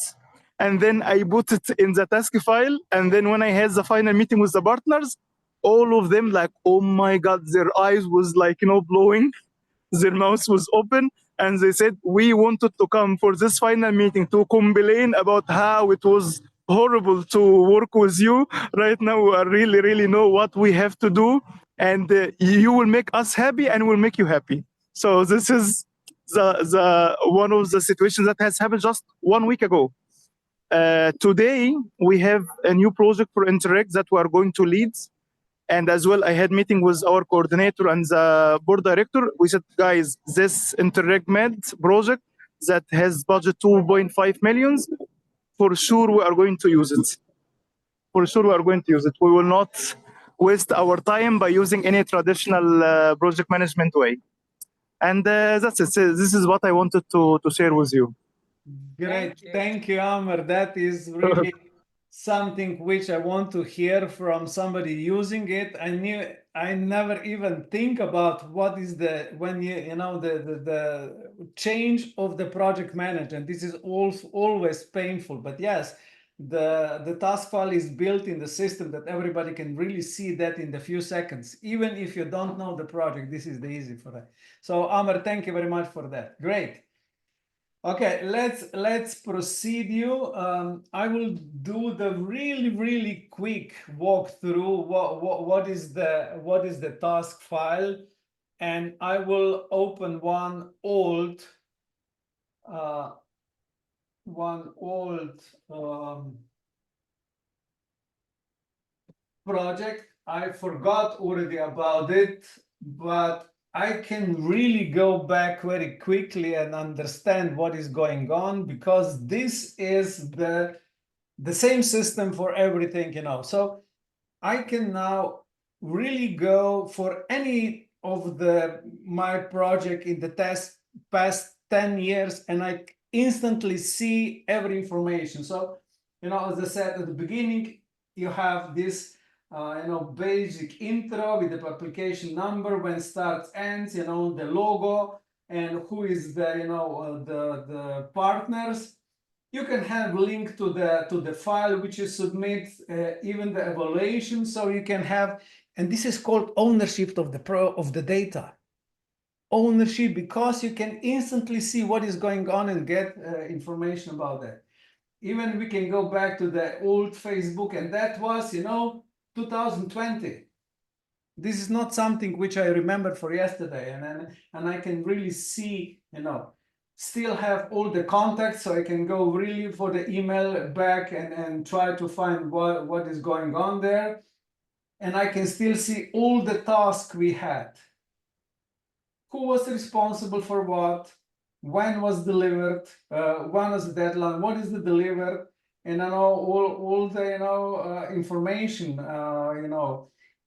and then I put it in the task file. And then when I had the final meeting with the partners, all of them like, oh my God, their eyes was like, blowing. Their mouth was open, and they said, we wanted to come for this final meeting to complain about how it was horrible to work with you. Right now, we really, really know what we have to do, and you will make us happy, and we'll make you happy. So this is the one of the situations that has happened just 1 week ago. Today, we have a new project for Interact that we are going to lead. And as well, I had meeting with our coordinator and the board director. We said, guys, this Interreg Med project that has budget 2.5 millions, for sure we are going to use it. For sure we are going to use it. We will not waste our time by using any traditional project management way. And that's it. So this is what I wanted to share with you. Great. Thank you, Amr. That is really something which I want to hear from somebody using it. I never even think about what is the change of the project manager, and this is always painful. But yes, the task file is built in the system that everybody can really see that in the few seconds. Even if you don't know the project, this is the easy for that. So Amr, thank you very much for that. Great. Okay, let's proceed. I will do the really quick walkthrough. What is the task file, and I will open one old project. I forgot already about it, but I can really go back very quickly and understand what is going on, because this is the same system for everything, So I can now really go for any of my project in the past 10 years, and I instantly see every information. So, as I said at the beginning, you have this basic intro with the application number, when starts, ends, the logo, and who is the partners. You can have link to the file which you submit, even the evaluation. So you can have, and this is called ownership of the data. Ownership, because you can instantly see what is going on and get information about that. Even we can go back to the old Facebook, and that was 2020. This is not something which I remember for yesterday, and I can really see, still have all the contacts, so I can go really for the email back and try to find what is going on there. And I can still see all the tasks we had. Who was responsible for what, when was delivered, when was the deadline, what is the delivered, and I know all the information,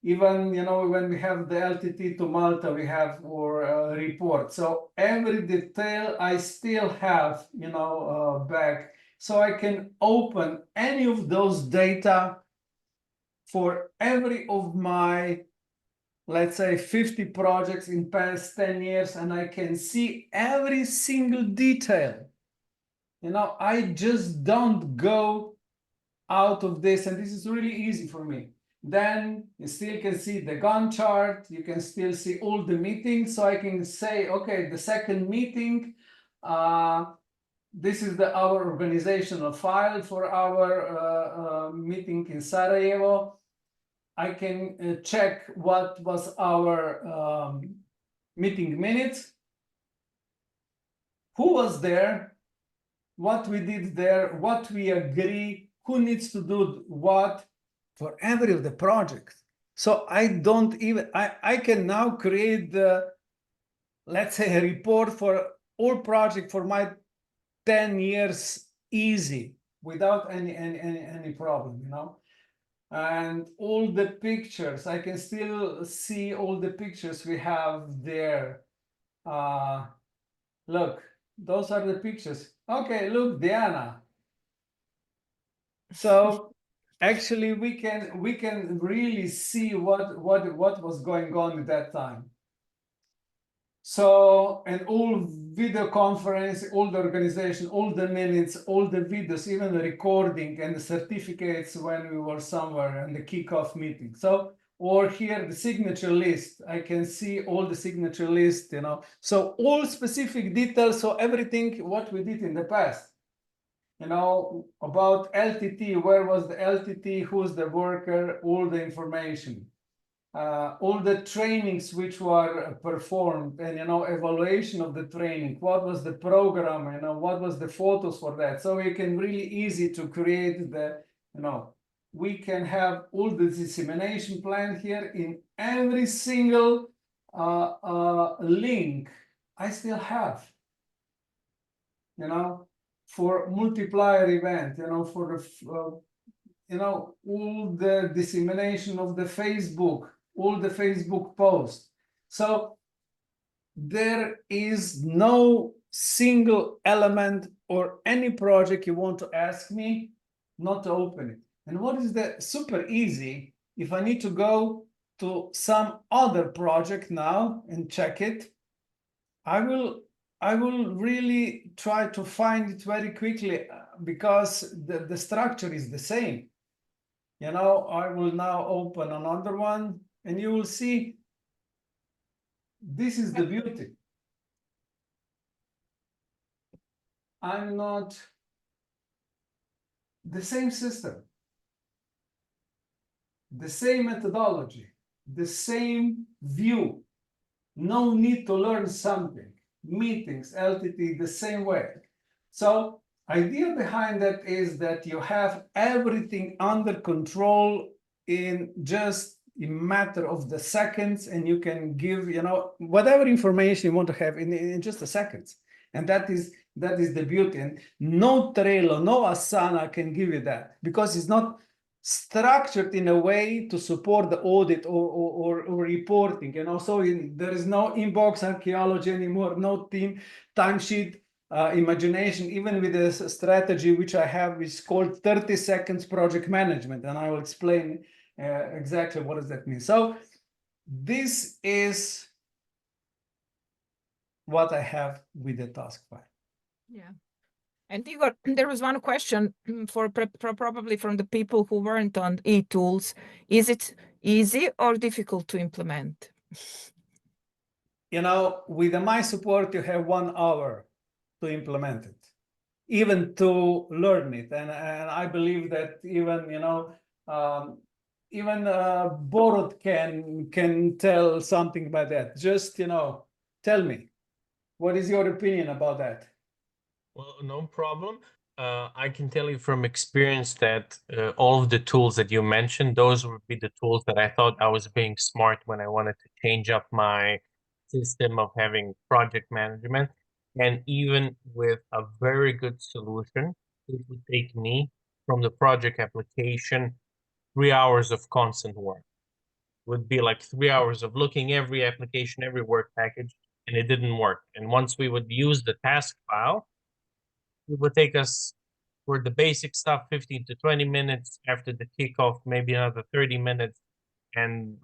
even, you know, when we have the LTT to Malta, we have our report. So every detail I still have, you know, back. So I can open any of those data for every of my, let's say, 50 projects in past 10 years, and I can see every single detail. You know, I just don't go out of this, and this is really easy for me. Then you still can see the Gantt chart, you can still see all the meetings, so I can say, okay, the second meeting, this is our organizational file for our meeting in Sarajevo. I can check what was our meeting minutes, who was there, what we did there, what we agree, who needs to do what for every of the projects. So I don't even, I can now create the, let's say, a report for all project for my 10 years easy without any problem, you know. And all the pictures, I can still see all the pictures we have there. Look, those are the pictures. Okay, look, Diana. So actually we can really see what was going on at that time. So, and all video conference, all the organization, all the minutes, all the videos, even the recording and the certificates when we were somewhere and the kickoff meeting. So, or here the signature list, I can see all the signature list, you know. So all specific details, so everything what we did in the past. You know, about LTT, where was the LTT, who's the worker, all the information. All the trainings which were performed and, you know, evaluation of the training, what was the program, you know, what was the photos for that. So you can really easy to create the, you know, we can have all the dissemination plan here in every single link I still have, you know, for multiplier event, you know, for the, you know, all the dissemination of the Facebook, all the Facebook posts. So there is no single element or any project you want to ask me not to open it. And what is the super easy, if I need to go to some other project now and check it, I will really try to find it very quickly because the structure is the same. You know, I will now open another one and you will see this is the beauty. I'm not the same system, the same methodology, the same view. No need to learn something. Meetings, LTT, the same way. So idea behind that is that you have everything under control in just a matter of the seconds, and you can give, you know, whatever information you want to have in just a seconds. And that is the beauty. And no Trello, no Asana can give you that because it's not structured in a way to support the audit or reporting. You know, so there is no inbox archaeology anymore, no timesheet imagination, even with this strategy which I have, which is called 30 seconds project management, and I will explain exactly what does that mean. So this is what I have with the task file. Yeah. And Igor, there was one question for probably from the people who weren't on e-tools. Is it easy or difficult to implement? You know, with the My Support, you have 1 hour to implement it, even to learn it. And I believe that even, you know, even Borut can tell something about that. Just, you know, tell me, what is your opinion about that? Well, no problem. I can tell you from experience that all of the tools that you mentioned, those would be the tools that I thought I was being smart when I wanted to change up my system of having project management. And even with a very good solution, it would take me from the project application 3 hours of constant work. would be like 3 hours of looking every application, every work package, and it didn't work. And once we would use the task file, it would take us for the basic stuff 15 to 20 minutes. After the kickoff, maybe another 30 minutes. And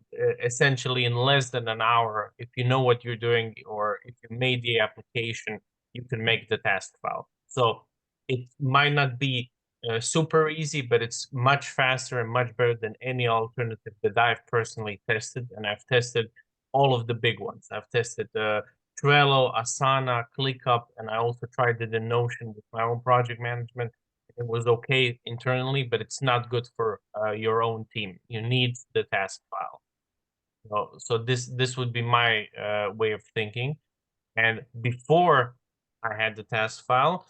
essentially in less than an hour, if you know what you're doing or if you made the application, you can make the task file. So it might not be super easy, but it's much faster and much better than any alternative that I've personally tested. And I've tested all of the big ones. I've tested Trello, Asana, ClickUp, and I also tried it in Notion with my own project management. It was okay internally, but it's not good for your own team. You need the task file. So this would be my way of thinking. And before I had the task file,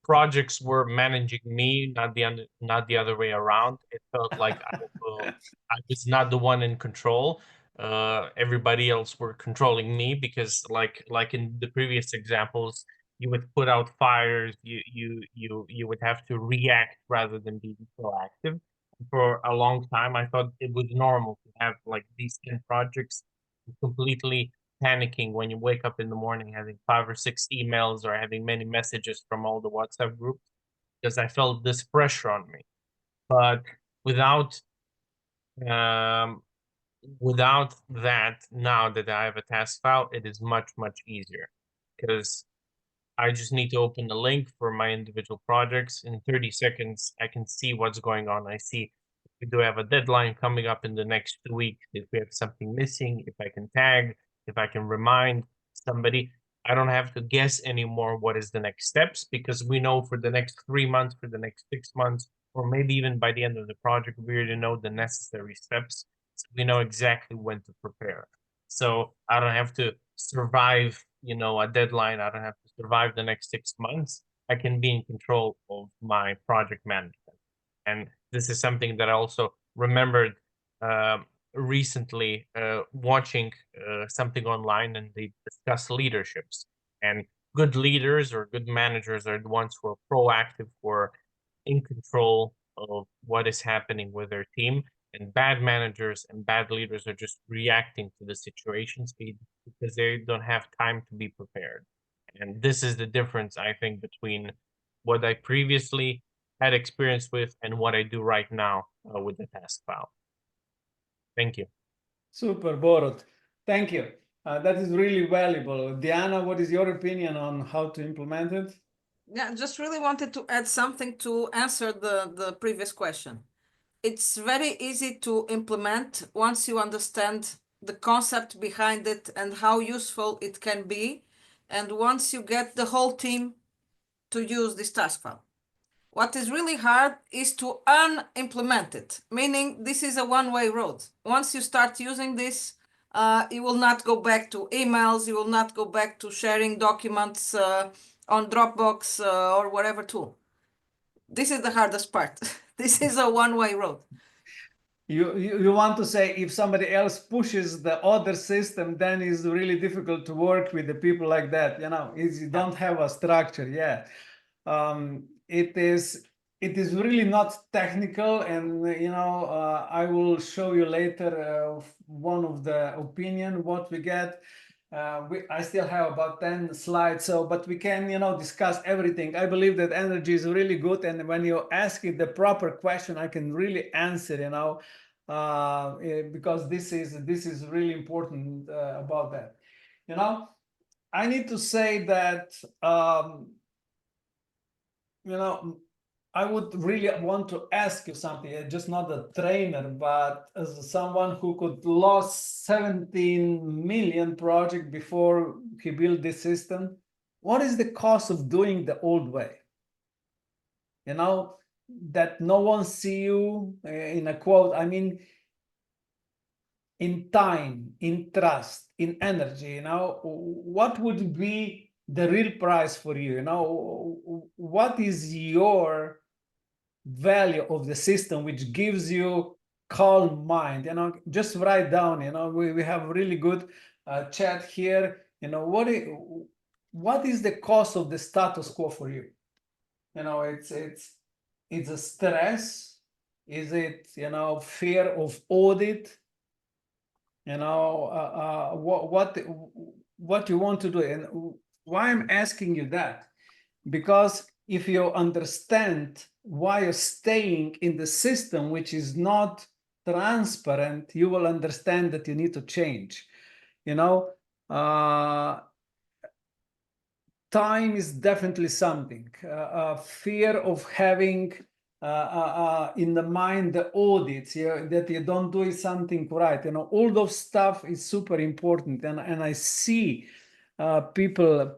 projects were managing me, not the other way around. It felt like I was not the one in control. Everybody else were controlling me because, like in the previous examples, you would put out fires. You would have to react rather than being proactive. For a long time, I thought it was normal to have like these 10 projects completely panicking when you wake up in the morning, having 5 or 6 emails or having many messages from all the WhatsApp groups, because I felt this pressure on me. But without um, without that, now that I have a task file, it is much, much easier because I just need to open the link for my individual projects. In 30 seconds, I can see what's going on. I see if we do have a deadline coming up in the next 2 weeks, if we have something missing, if I can tag, if I can remind somebody. I don't have to guess anymore what is the next steps because we know for the next 3 months, for the next 6 months, or maybe even by the end of the project, we already know the necessary steps. So we know exactly when to prepare. So I don't have to survive, a deadline. I don't have to survive the next 6 months. I can be in control of my project management. And this is something that I also remembered recently watching something online, and they discuss leaderships. And good leaders or good managers are the ones who are proactive, who are in control of what is happening with their team. And bad managers and bad leaders are just reacting to the situations because they don't have time to be prepared. And this is the difference, I think, between what I previously had experience with and what I do right now with the task file. Thank you. Super, Borut. Thank you. That is really valuable. Diana, what is your opinion on how to implement it? Yeah, just really wanted to add something to answer the previous question. It's very easy to implement once you understand the concept behind it and how useful it can be, and once you get the whole team to use this task file. What is really hard is to unimplement it, meaning this is a one-way road. Once you start using this, you will not go back to emails, you will not go back to sharing documents on Dropbox or whatever tool. This is the hardest part. This is a one-way road. You want to say if somebody else pushes the other system, then it's really difficult to work with the people like that. You don't have a structure. Yeah, it is really not technical, and I will show you later one of the opinion what we get. I still have about 10 slides, but we can discuss everything. I believe that energy is really good, and when you ask it the proper question, I can really answer, because this is really important about that. I need to say that I would really want to ask you something, just not a trainer, but as someone who could lost 17 million project before he built this system. What is the cost of doing the old way? That no one see you in a quote. I mean, in time, in trust, in energy, what would be the real price for you? What is your value of the system which gives you calm mind? Just write down. We have really good chat here. What is the cost of the status quo for you? It's a stress. Is it fear of audit? you know, what you want to do. And why I'm asking you that, because if you understand why you're staying in the system which is not transparent, you will understand that you need to change. You know, time is definitely something. Fear of having in the mind the audits, that you don't do something right. You know, all those stuff is super important, and I see people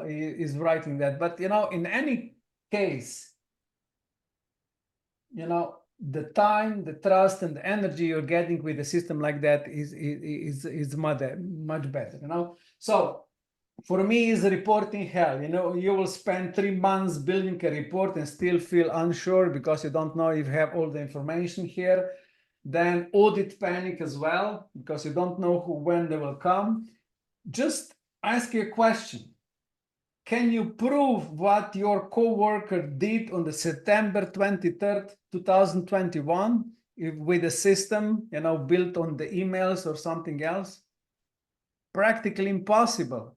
is writing that. But you know, in any case, you know, the time, the trust, and the energy you're getting with a system like that is much better. You know, so for me, is reporting hell. You know, you will spend 3 months building a report and still feel unsure because you don't know if you have all the information here. Then audit panic as well, because you don't know when they will come. Just ask you a question. Can you prove what your coworker did on the September 23rd, 2021 with a system, you know, built on the emails or something else? Practically impossible.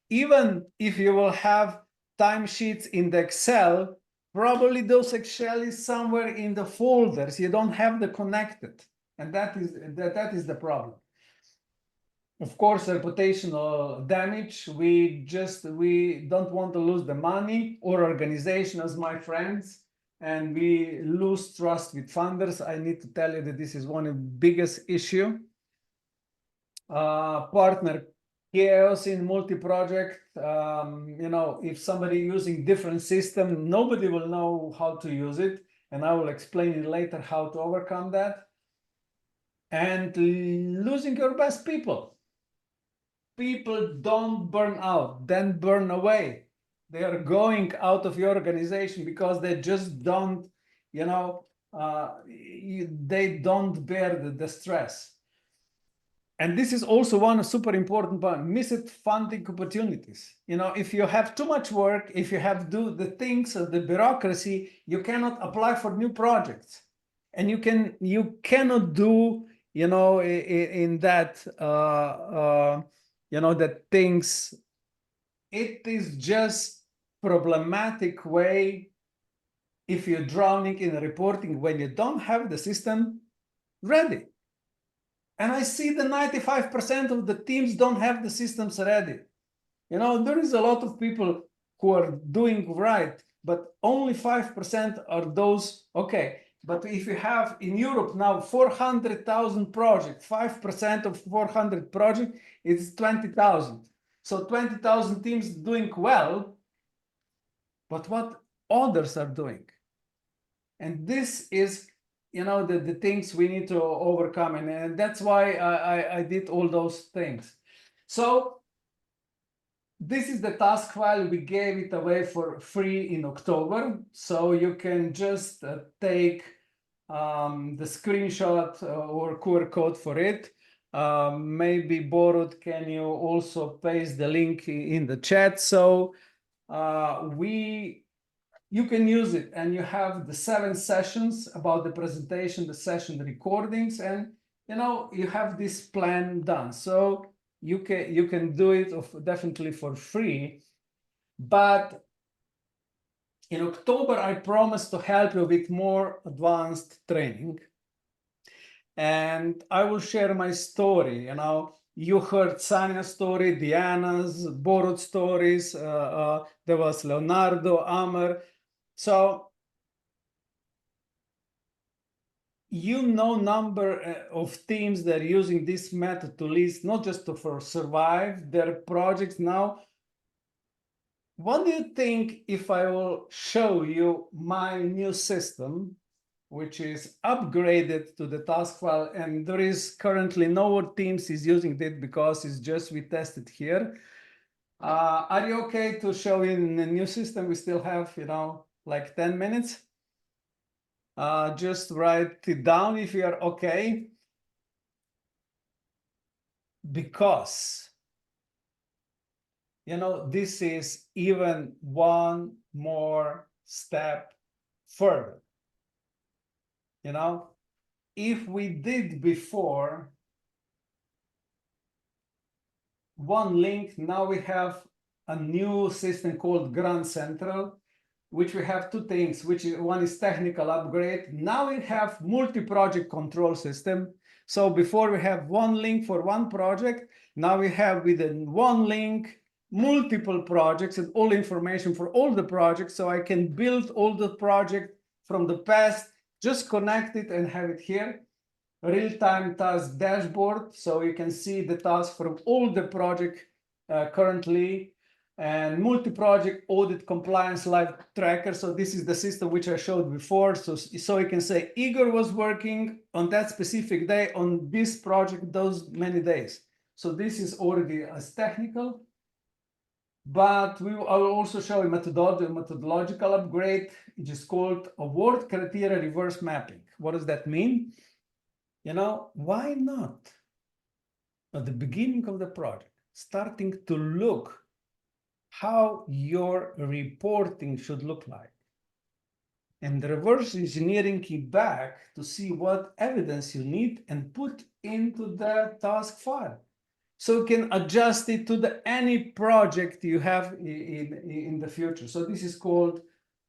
Even if you will have timesheets in the Excel, probably those Excel is somewhere in the folders. You don't have the connected, and that is the problem. Of course, reputational damage. We don't want to lose the money or organization as my friends, and we lose trust with funders. I need to tell you that this is one of the biggest issue. Partner chaos in multi-project. You know, if somebody using different system, nobody will know how to use it, and I will explain it later how to overcome that. And losing your best people. People don't burn out, then burn away. They are going out of your organization because they just don't, you know, they don't bear the stress. And this is also one super important point, missed funding opportunities. You know, if you have too much work, if you have to do the things of the bureaucracy, you cannot apply for new projects. And you cannot do, you know, in that, you know, that things, it is just problematic way if you're drowning in reporting when you don't have the system ready. And I see the 95% of the teams don't have the systems ready. You know, there is a lot of people who are doing right, but only 5% are those, okay. But if you have in Europe now 400,000 projects, 5% of 400 projects is 20,000. So 20,000 teams doing well, but what others are doing. And this is, you know, the things we need to overcome. And that's why I did all those things. So this is the task file. We gave it away for free in October. So you can just take the screenshot or QR code for it. Maybe Borut, can you also paste the link in the chat? So you can use it, and you have the 7 sessions about the presentation, the session recordings, and you know, you have this plan done. So you can do it definitely for free. But in October, I promised to help you with more advanced training. And I will share my story. You know, you heard Sania's story, Diana's, Borut's stories. There was Leonardo, Amer. So you know number of teams that are using this method to list, not just for survive their projects now. What do you think if I will show you my new system, which is upgraded to the task file, and there is currently no teams is using it because it's just we tested here. Are you okay to show in the new system? We still have, you know, like 10 minutes. Just write it down if you are okay. Because, you know, this is even one more step further. You know, if we did before, one link. Now we have a new system called Grand Central, which we have two things, which is one is technical upgrade. Now we have multi-project control system. So before we have one link for one project, now we have within one link multiple projects and all information for all the projects. So I can build all the project from the past, just connect it and have it here. Real-time task dashboard, so you can see the task from all the project currently, and multi-project audit compliance live tracker. So this is the system which I showed before. So you can say Igor was working on that specific day on this project those many days. So this is already as technical. But I will also show a methodological upgrade, which is called award criteria reverse mapping. What does that mean? You know, why not at the beginning of the project, starting to look how your reporting should look like, and reverse engineering it back to see what evidence you need and put into the task file. So you can adjust it to any project you have in the future. So this is called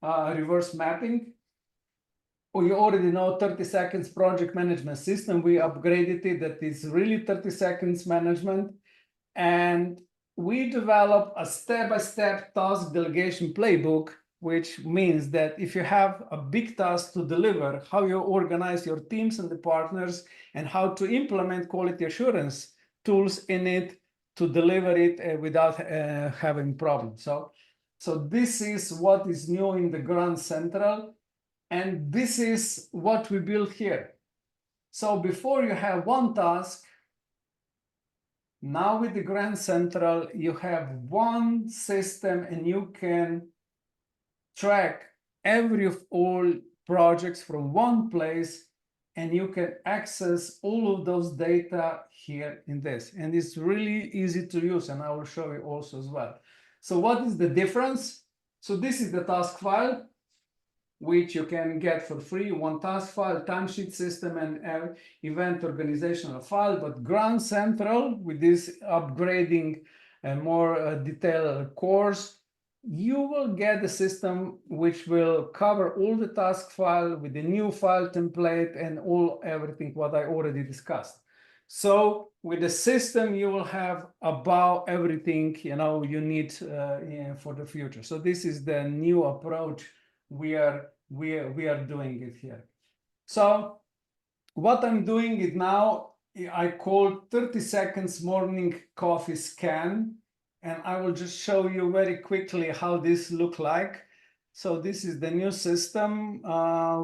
reverse mapping. Or you already know 30 seconds project management system. We upgraded it, that is really 30 seconds management. And we develop a step-by-step task delegation playbook, which means that if you have a big task to deliver, how you organize your teams and the partners, and how to implement quality assurance tools in it to deliver it without having problems. So this is what is new in the Grand Central, and this is what we built here. So before you have one task, now with the Grand Central, you have one system and you can track every of all projects from one place, and you can access all of those data here in this. And it's really easy to use, and I will show you also as well. So what is the difference? So this is the task file, which you can get for free, one task file, timesheet system, and event organizational file. But Grand Central, with this upgrading and more detailed course, you will get a system which will cover all the task file with the new file template and everything what I already discussed. So with the system, you will have about everything you need for the future. So this is the new approach we are doing it here. So what I'm doing it now, I call 30 seconds morning coffee scan, and I will just show you very quickly how this look like. So this is the new system.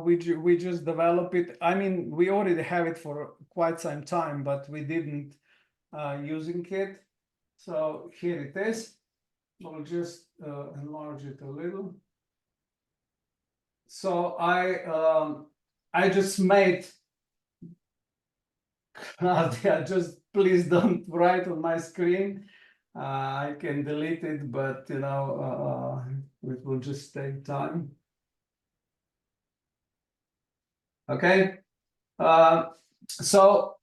We just developed it. I mean, we already have it for quite some time, but we didn't using it. So here it is. I'll just enlarge it a little. So I just made, Nadia, just please don't write on my screen. I can delete it, but it will just take time. Okay, so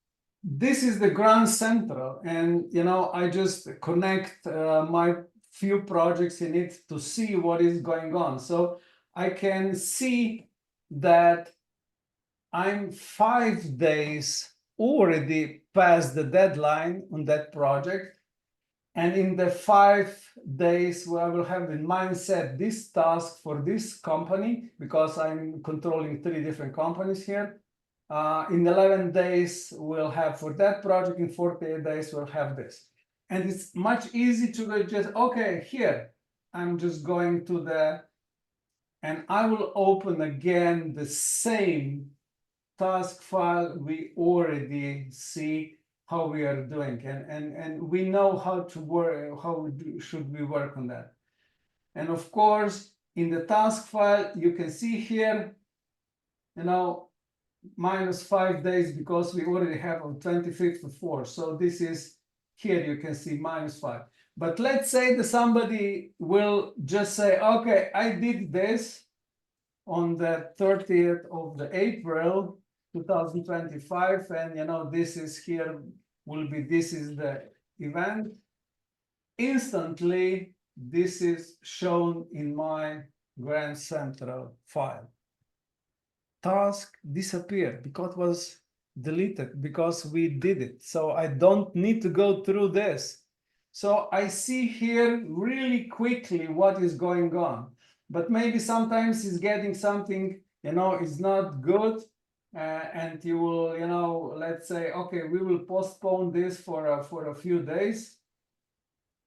this is the Grand Central, and I just connect my few projects in it to see what is going on. So I can see that I'm 5 days already past the deadline on that project. And in the 5 days where I will have in mindset this task for this company, because I'm controlling 3 different companies here. In 11 days, we'll have for that project. In 48 days, we'll have this. And it's much easier to just, okay, here, I'm just going to and I will open again the same task file we already see how we are doing, and we know how to work, should we work on that. And of course, in the task file, you can see here, -5 days, because we already have on 25th of 4. So this is here, you can see -5. But let's say that somebody will just say, okay, I did this on the 30th of April 2025, and this is here this is the event, instantly this is shown in my Grand Central file. Task disappeared because it was deleted, because we did it. So I don't need to go through this. So I see here really quickly what is going on. But maybe sometimes it's getting something, is not good. And you will, let's say, okay, we will postpone this for a few days.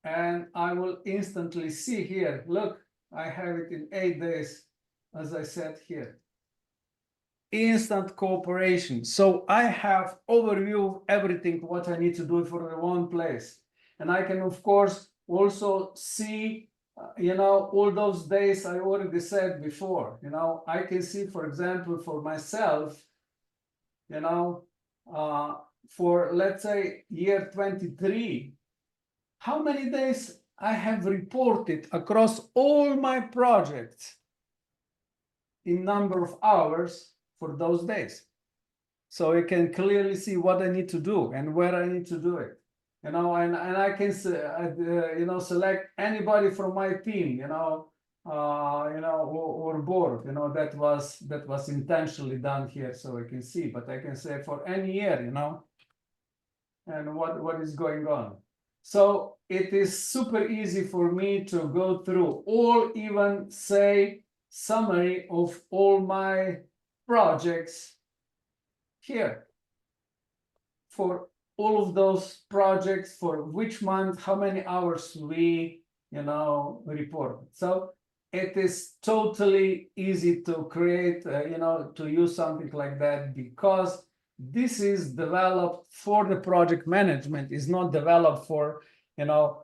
And I will instantly see here, look, I have it in 8 days, as I said here. Instant cooperation. So I have overview of everything what I need to do for the one place. And I can, of course, also see, all those days I already said before, I can see, for example, for myself, for, let's say, year 23, how many days I have reported across all my projects in number of hours for those days. So I can clearly see what I need to do and where I need to do it. And I can select anybody from my team, or board, that was intentionally done here, so I can see. But I can say for any year, and what is going on. So it is super easy for me to go through, or even say summary of all my projects here for all of those projects, for which month, how many hours we report. So it is totally easy to create, to use something like that, because this is developed for the project management, is not developed for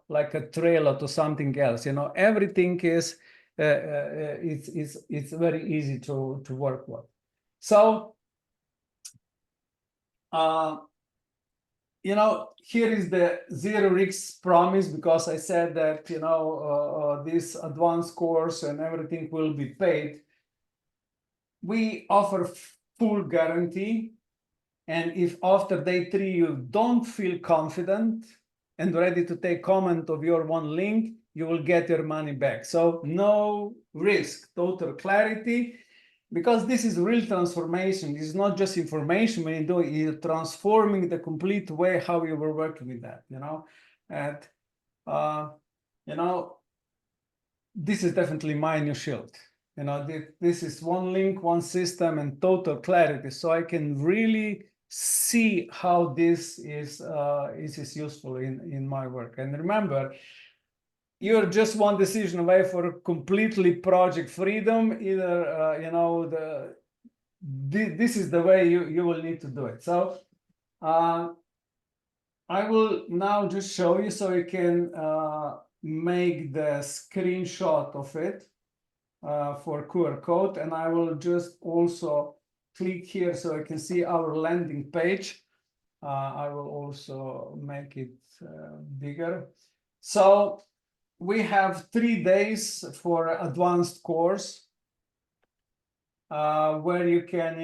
like a trailer to something else. Everything is it's very easy to work with. So here is the zero risk promise, because I said that, this advanced course and everything will be paid. We offer full guarantee. And if after day 3 you don't feel confident and ready to take comment of your one link, you will get your money back. So no risk, total clarity. Because this is real transformation. It's not just information. When you do it, you're transforming the complete way how you were working with that, and this is definitely my new shield. This is one link, one system, and total clarity. So I can really see how this is useful in my work. And remember, you're just one decision away for completely project freedom. Either this is the way you will need to do it. So I will now just show you, so you can make the screenshot of it for QR code, and I will just also click here so I can see our landing page. I will also make it bigger. So we have 3 days for advanced course, where you can,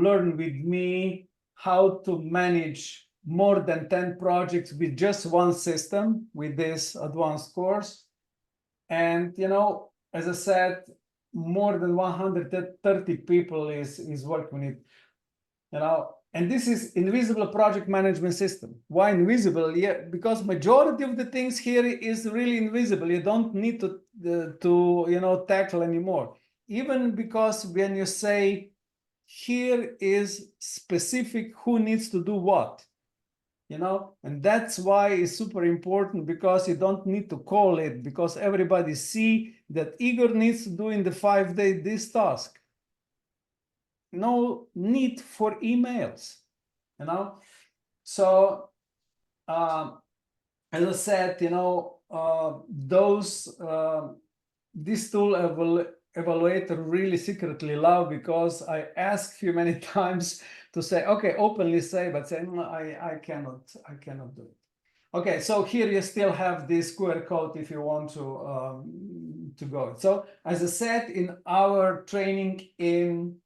learn with me how to manage more than 10 projects with just one system with this advanced course. And, as I said, more than 130 people is working with it, and this is invisible project management system. Why invisible? Yeah, because majority of the things here is really invisible. You don't need to tackle anymore. Even because when you say here is specific who needs to do what, and that's why it's super important, because you don't need to call it, because everybody see that Igor needs to do in the 5 days this task. No need for emails, So, as I said, this tool evaluator really secretly love, because I ask you many times to say, okay, openly say, but say, no, I cannot do it. Okay, so here you still have this QR code if you want to go. So, as I said, in our training in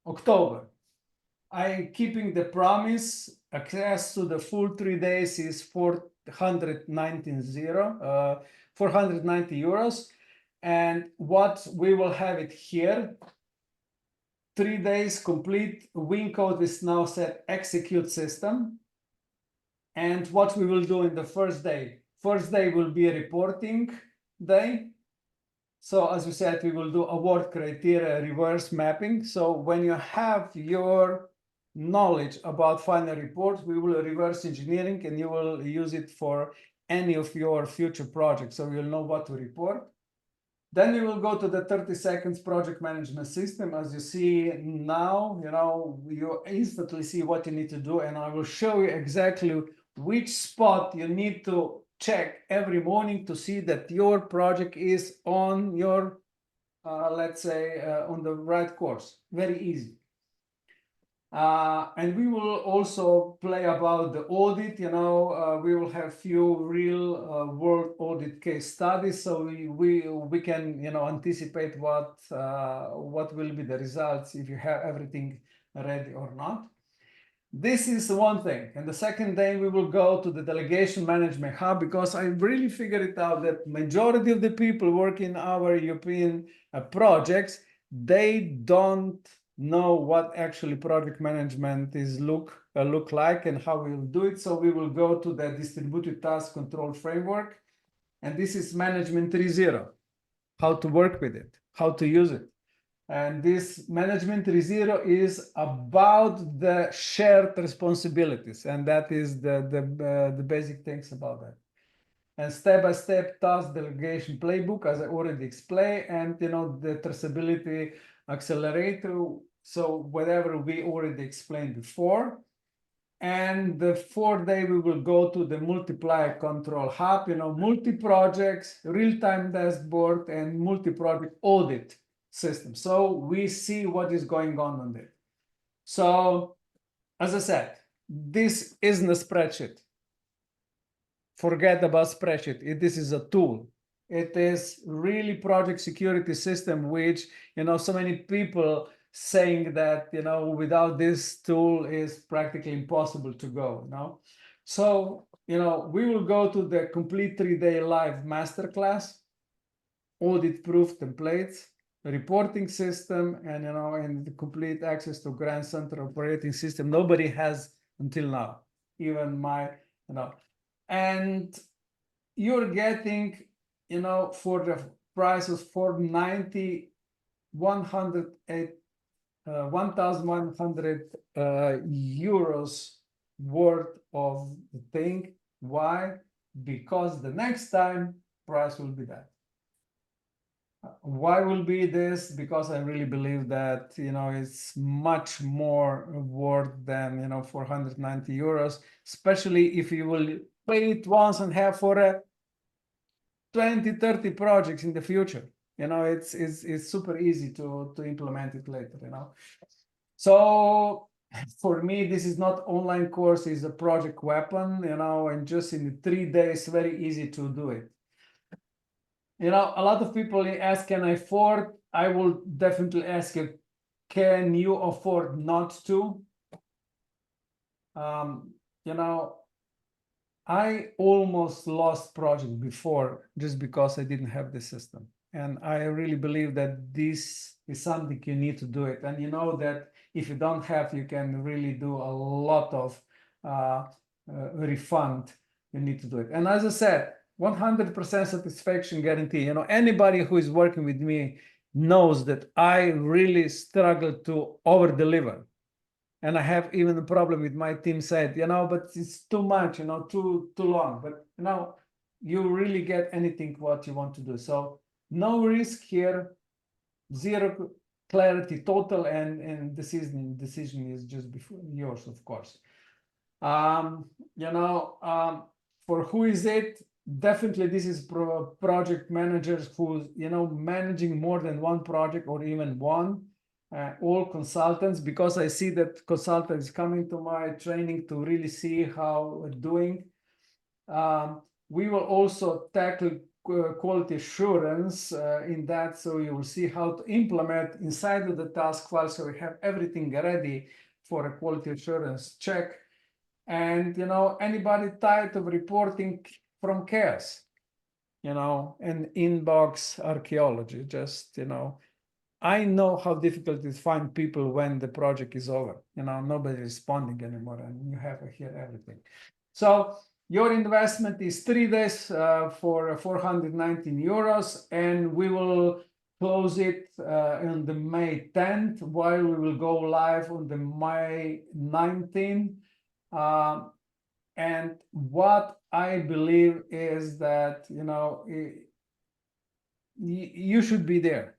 October, I keeping the promise. Access to the full 3 days is 490 euros. And what we will have it here, 3 days complete win code is now set execute system. And what we will do in the first day will be a reporting day. So as we said, we will do award criteria reverse mapping. So when you have your knowledge about final reports, we will reverse engineering and you will use it for any of your future projects. So you'll know what to report. Then we will go to the 30 seconds project management system. As you see now, you instantly see what you need to do. And I will show you exactly which spot you need to check every morning to see that your project is on your, let's say, on the right course. Very easy. And we will also play about the audit. We will have few real world audit case studies, so we can anticipate what will be the results if you have everything ready or not. This is one thing. And the second day we will go to the delegation management hub, because I really figured it out that majority of the people working in our European projects, they don't know what actually project management is look like and how we will do it. So we will go to the distributed task control framework, and this is management 3.0, how to work with it, how to use it. And this management 3.0 is about the shared responsibilities, and that is the basic things about that. And step-by-step task delegation playbook, as I already explained, and the traceability accelerator. So whatever we already explained before. And the fourth day we will go to the multiplier control hub, multi-projects, real-time dashboard, and multi-project audit system. So we see what is going on there. So as I said, this isn't a spreadsheet. Forget about spreadsheet. This is a tool. It is really project security system, which, so many people saying that, without this tool is practically impossible to go, So, we will go to the complete 3-day live masterclass, audit proof templates, reporting system, and, and the complete access to Grand Center operating system. Nobody has until now, even my, and you're getting, for the price of 490, 1,100 euros worth of the thing. Why? Because the next time price will be that. Why will be this? Because I really believe that it's much more worth than 490 euros, especially if you will pay it once and have for 20-30 projects in the future. It's super easy to implement it later. So for me, this is not online course, is a project weapon. And just in 3 days, very easy to do it. A lot of people ask, can I afford? I will definitely ask you, can you afford not to? I almost lost project before just because I didn't have the system. And I really believe that this is something you need to do it. And that if you don't have, you can really do a lot of refund. You need to do it. And as I said, 100% satisfaction guarantee. Anybody who is working with me knows that I really struggle to over-deliver. And I have even a problem with my team said, but it's too much, too long. But you really get anything what you want to do. So no risk here, zero clarity, total, and decision is just before yours, of course. For who is it? Definitely, this is project managers who managing more than one project or even one. All consultants, because I see that consultants coming to my training to really see how we're doing. We will also tackle quality assurance in that, so you will see how to implement inside of the task file, so we have everything ready for a quality assurance check. And, you know, anybody tired of reporting from chaos, you know, and inbox archaeology, just, you know, I know how difficult it is to find people when the project is over, you know, nobody responding anymore, and you have to hear everything. So your investment is 3 days for 419 euros, and we will close it on the May 10th, while we will go live on the May 19th. And what I believe is that, you know, you should be there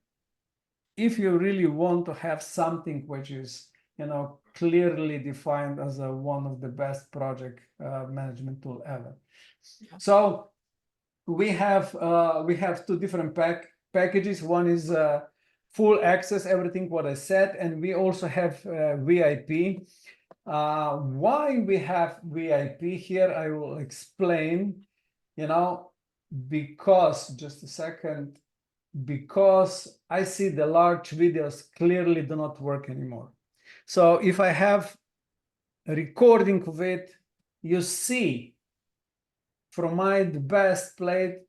if you really want to have something which is, you know, clearly defined as one of the best project management tool ever. So we have 2 different packages. One is full access, everything what I said, and we also have VIP. Why we have VIP here, I will explain, you know, because, just a second, because I see the large videos clearly do not work anymore. So if I have a recording of it, you see from my best played,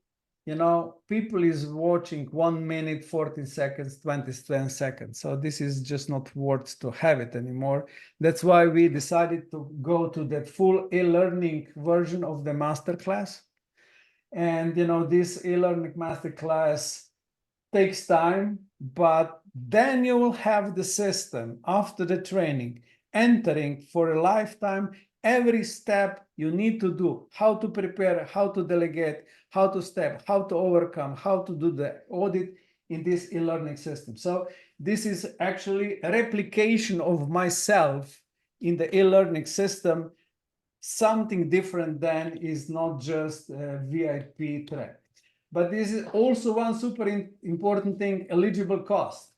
you know, people is watching 1 minute, 14 seconds, 20 seconds. So this is just not worth to have it anymore. That's why we decided to go to that full e-learning version of the masterclass. And, you know, this e-learning masterclass takes time, but then you will have the system after the training entering for a lifetime every step you need to do, how to prepare, how to delegate, how to step, how to overcome, how to do the audit in this e-learning system. So this is actually a replication of myself in the e-learning system, something different than is not just a VIP track. But this is also one super important thing, eligible cost.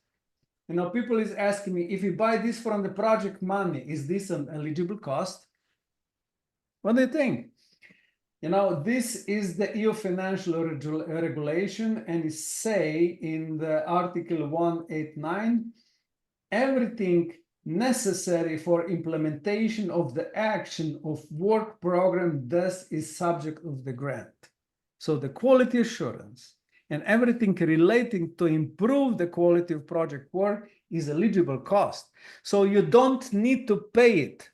You know, people is asking me, if you buy this from the project money, is this an eligible cost? What do you think? You know, this is the EU financial regulation, and it say in the Article 189, everything necessary for implementation of the action of work program thus is subject of the grant. So the quality assurance and everything relating to improve the quality of project work is eligible cost. So you don't need to pay it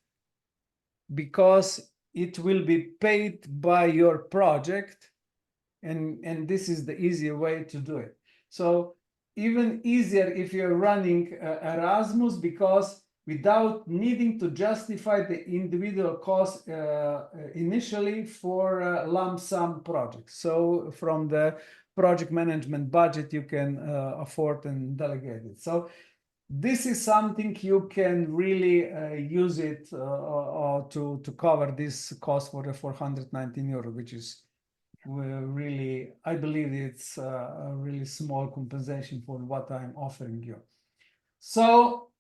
because it will be paid by your project, and this is the easier way to do it. So even easier if you're running Erasmus, because without needing to justify the individual cost initially for lump sum projects. So from the project management budget, you can afford and delegate it. So this is something you can really use it to cover this cost for the 419 euro, which is really, I believe it's a really small compensation for what I'm offering you. So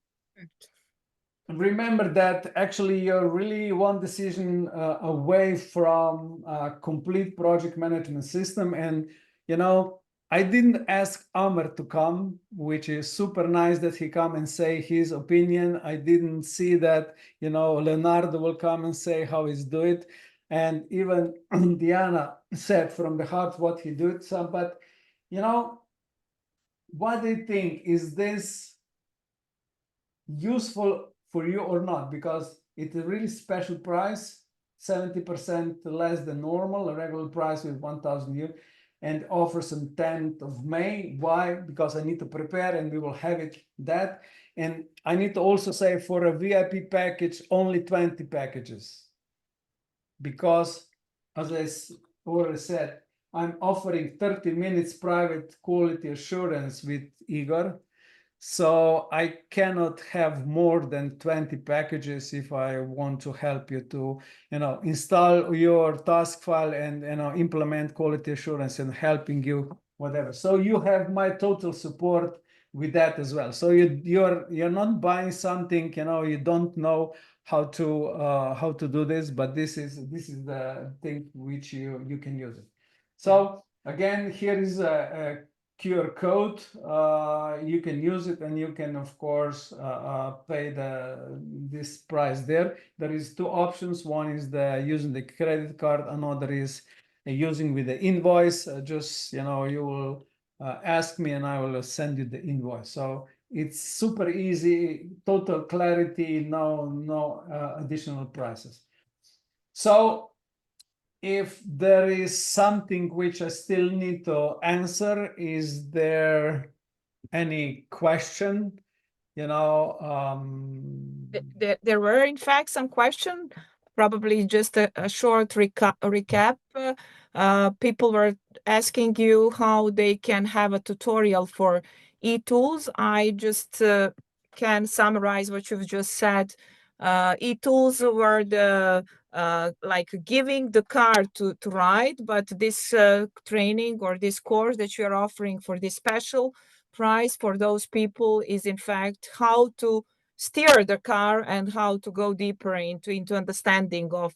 remember that actually you're really one decision away from a complete project management system. And, you know, I didn't ask Amer to come, which is super nice that he come and say his opinion. I didn't see that, you know, Leonardo will come and say how he's do it. And even Diana said from the heart what he did. So, but, you know, what do you think? Is this useful for you or not? Because it's a really special price, 70% less than normal, a regular price with 1,000 euros, and offers on 10th of May. Why? Because I need to prepare and we will have it that. And I need to also say for a VIP package, only 20 packages. Because as I already said, I'm offering 30 minutes private quality assurance with Igor. So I cannot have more than 20 packages if I want to help you to, you know, install your task file and, you know, implement quality assurance and helping you, whatever. So you have my total support with that as well. So you're not buying something, you know, you don't know how to do this, but this is the thing which you can use it. So again, here is a QR code. You can use it, and you can, of course, pay this price there. There is two options. One is using the credit card. Another is using with the invoice. Just you will ask me, and I will send you the invoice. So it's super easy, total clarity, no additional prices. So if there is something which I still need to answer, is there any question? There were, in fact, some questions. Probably just a short recap. People were asking you how they can have a tutorial for e-tools. I just can summarize what you've just said. E-tools were the like giving the car to ride, but this training or this course that you are offering for this special price for those people is in fact how to steer the car and how to go deeper into understanding of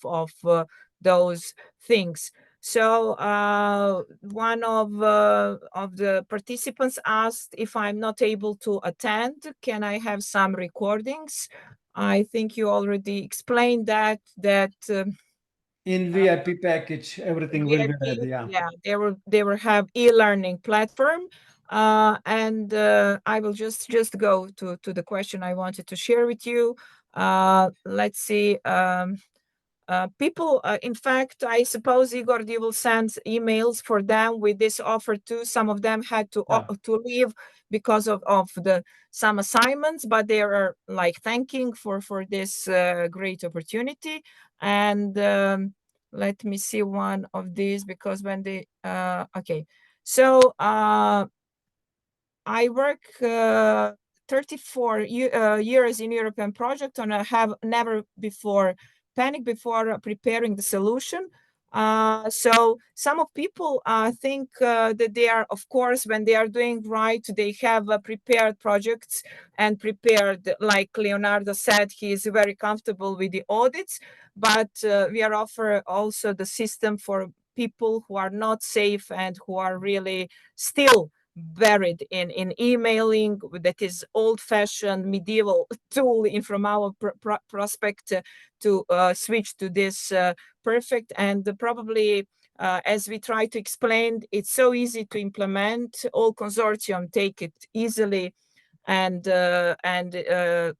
those things. So one of the participants asked if I'm not able to attend, can I have some recordings? I think you already explained that in VIP package, everything will be ready. yeah, they will have e-learning platform. And I will just go to the question I wanted to share with you. Let's see. People, in fact, I suppose, Igor, you will send emails for them with this offer too. Some of them had to leave because of some assignments, but they are like thanking for this great opportunity. And let me see one of these, because when they okay, so I work 34 years in European project, and I have never before panicked before preparing the solution. So some of people think that they are, of course, when they are doing right, they have prepared projects and prepared, like Leonardo said, he is very comfortable with the audits, but we are offer also the system for people who are not safe and who are really still buried in emailing. That is old-fashioned medieval tool in from our prospect to switch to this perfect, and probably as we try to explain, it's so easy to implement. All consortium take it easily, and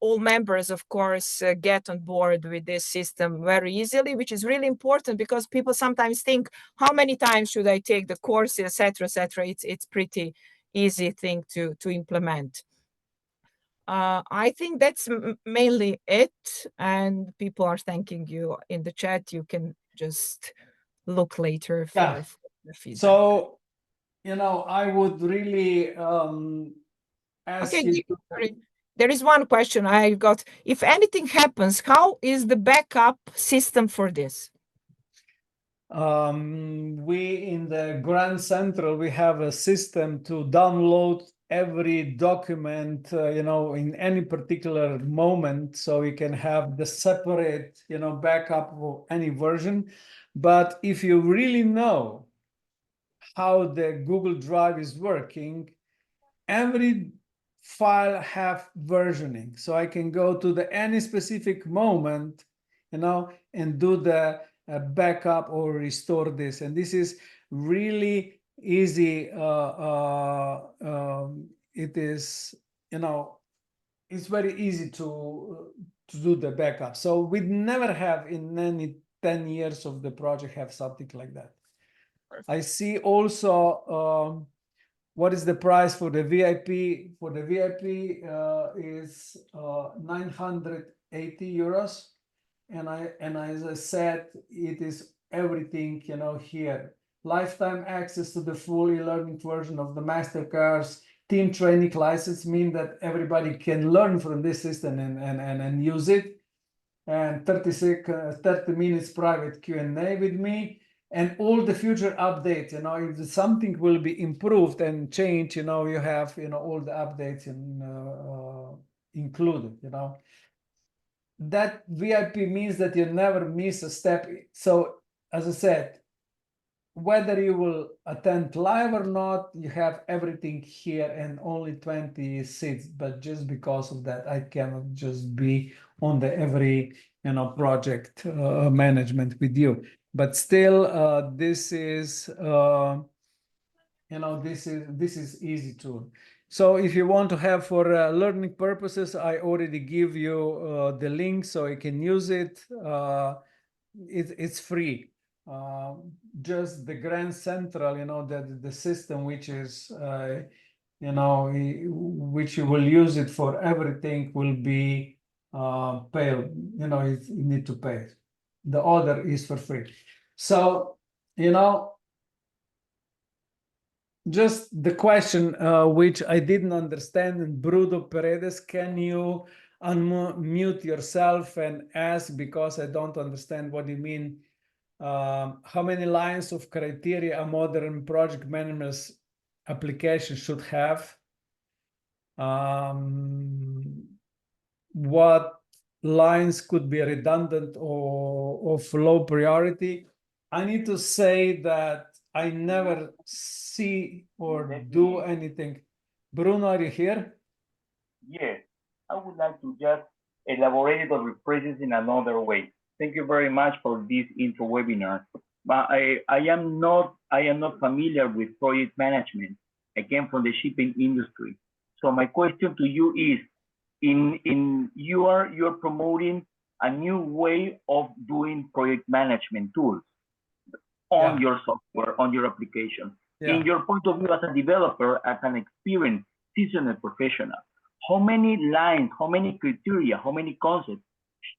all members, of course, get on board with this system very easily, which is really important, because people sometimes think, how many times should I take the course, etc., etc. It's pretty easy thing to implement. I think that's mainly it, and people are thanking you in the chat. You can just look later for the feedback. So, I would really ask you. There is one question I got. If anything happens, how is the backup system for this? We in the Grand Central, we have a system to download every document, in any particular moment, so we can have the separate, backup of any version. But if you really know how the Google Drive is working, every file have versioning, so I can go to any specific moment, and do the backup or restore this, and this is really easy. It is, it's very easy to do the backup. So we never have in any 10 years of the project have something like that. Perfect. I see also what is the price for the VIP? For the VIP is 980 euros. And as I said, it is everything, here. Lifetime access to the full e-learning version of the Mastercards. Team training license mean that everybody can learn from this system and use it. And 30 minutes private Q&A with me. And all the future updates, if something will be improved and changed, you have, all the updates included, That VIP means that you never miss a step. So, as I said, whether you will attend live or not, you have everything here and only 20 seats. But just because of that, I cannot just be on the every project management with you. But still, this is this is easy tool. So if you want to have for learning purposes, I already give you the link so you can use it. It's free. Just the Grand Central, the system which is, which you will use it for everything will be paid. You need to pay. The other is for free. So, just the question which I didn't understand, and Bruno Paredes, can you unmute yourself and ask, because I don't understand what you mean. How many lines of criteria a modern project management application should have? What lines could be redundant or of low priority? I need to say that I never see or do anything. Bruno, are you here? Yes, I would like to just elaborate or rephrase it in another way. Thank you very much for this intro webinar. But I am not familiar with project management. I came from the shipping industry. So my question to you is, you're promoting a new way of doing project management tools on your software, on your application. In your point of view as a developer, as an experienced, seasoned professional, how many lines, how many criteria, how many concepts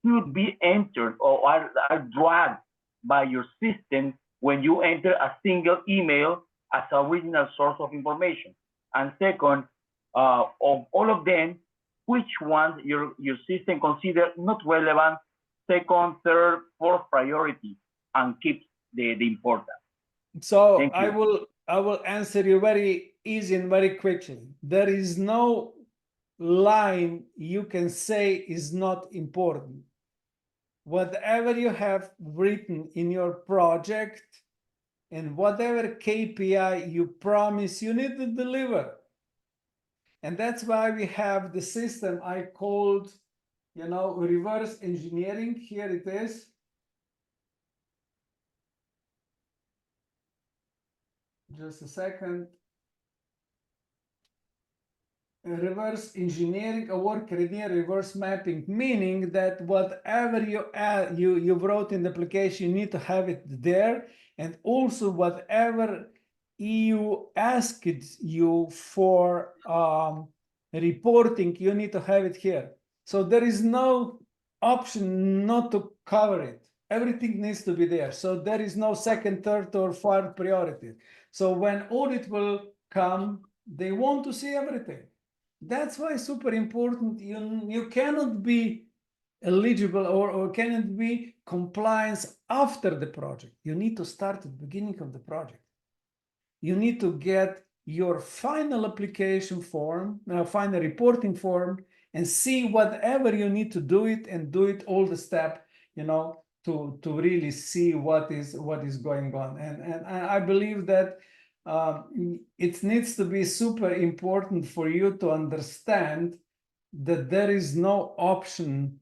should be entered or are dragged by your system when you enter a single email as an original source of information? And second, of all of them, which ones your system consider not relevant, second, third, fourth priority, and keeps the important? So I will answer you very easy and very quickly. There is no line you can say is not important. Whatever you have written in your project and whatever KPI you promise, you need to deliver. And that's why we have the system I called, reverse engineering. Here it is. Just a second. Reverse engineering, a work linear reverse mapping, meaning that whatever you wrote in the application, you need to have it there, and also whatever EU asked you for reporting, you need to have it here. So there is no option not to cover it. Everything needs to be there. So there is no second, third, or fourth priority. So when audit will come, they want to see everything. That's why it's super important. You cannot be eligible or cannot be compliance after the project. You need to start at the beginning of the project. You need to get your final application form, final reporting form, and see whatever you need to do it, and do it all the step, to really see what is going on. And I believe that it needs to be super important for you to understand that there is no option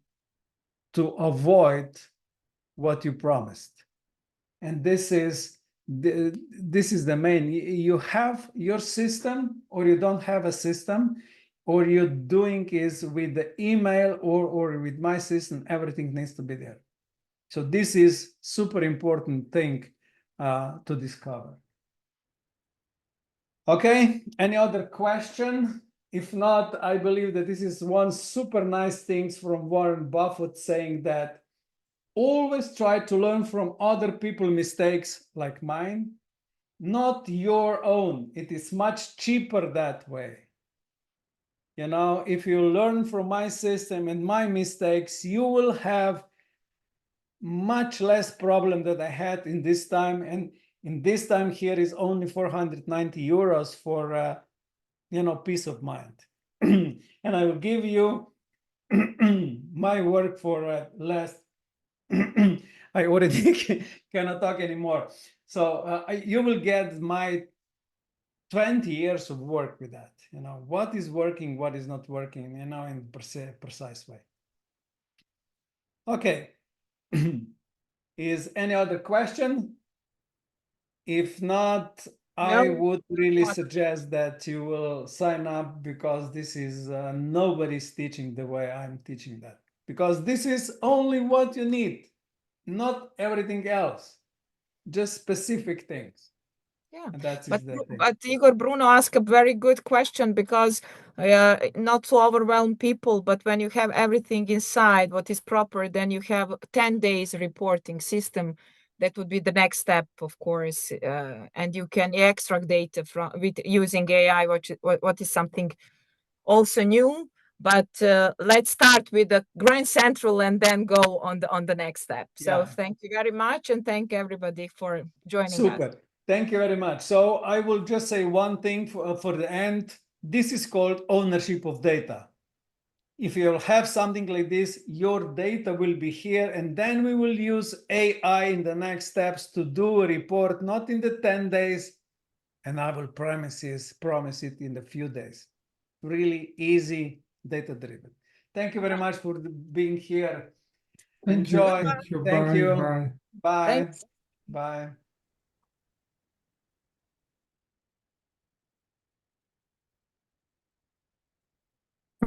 to avoid what you promised. And this is the main. You have your system, or you don't have a system, or you're doing is with the email or with my system, everything needs to be there. So this is super important thing to discover. Okay, any other question? If not, I believe that this is one super nice things from Warren Buffett, saying that always try to learn from other people's mistakes like mine, not your own. It is much cheaper that way. If you learn from my system and my mistakes, you will have much less problem that I had in this time. And in this time here is only 490 euros for, peace of mind. And I will give you my work for less. I already cannot talk anymore. So you will get my 20 years of work with that. You know, what is working, what is not working, you know, in precise way. Okay. Is any other question? If not, I No. would really Not. suggest that you will sign up, because this is nobody's teaching the way I'm teaching that. Because this is only what you need, not everything else, just specific things. Yeah, And that but is the thing. but Igor, Bruno asked a very good question, because not to overwhelm people, but when you have everything inside what is proper, then you have 10 days reporting system. That would be the next step, of course, and you can extract data from with using AI, what is something also new. But let's start with the Grand Central and then go on the next step. So Yeah. thank you very much, and thank everybody for joining us. Super. Thank you very much. So I will just say one thing for the end. This is called ownership of data. If you'll have something like this, your data will be here, and then we will use AI in the next steps to do a report, not in the 10 days, and I will promise it in a few days. Really easy, data-driven. Thank you very much for being here. Enjoy. Thank you. Thank Bye. you. Bye. Bye. Thanks. Bye.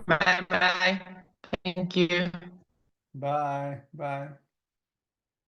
Bye bye. Thank you. Bye. Bye.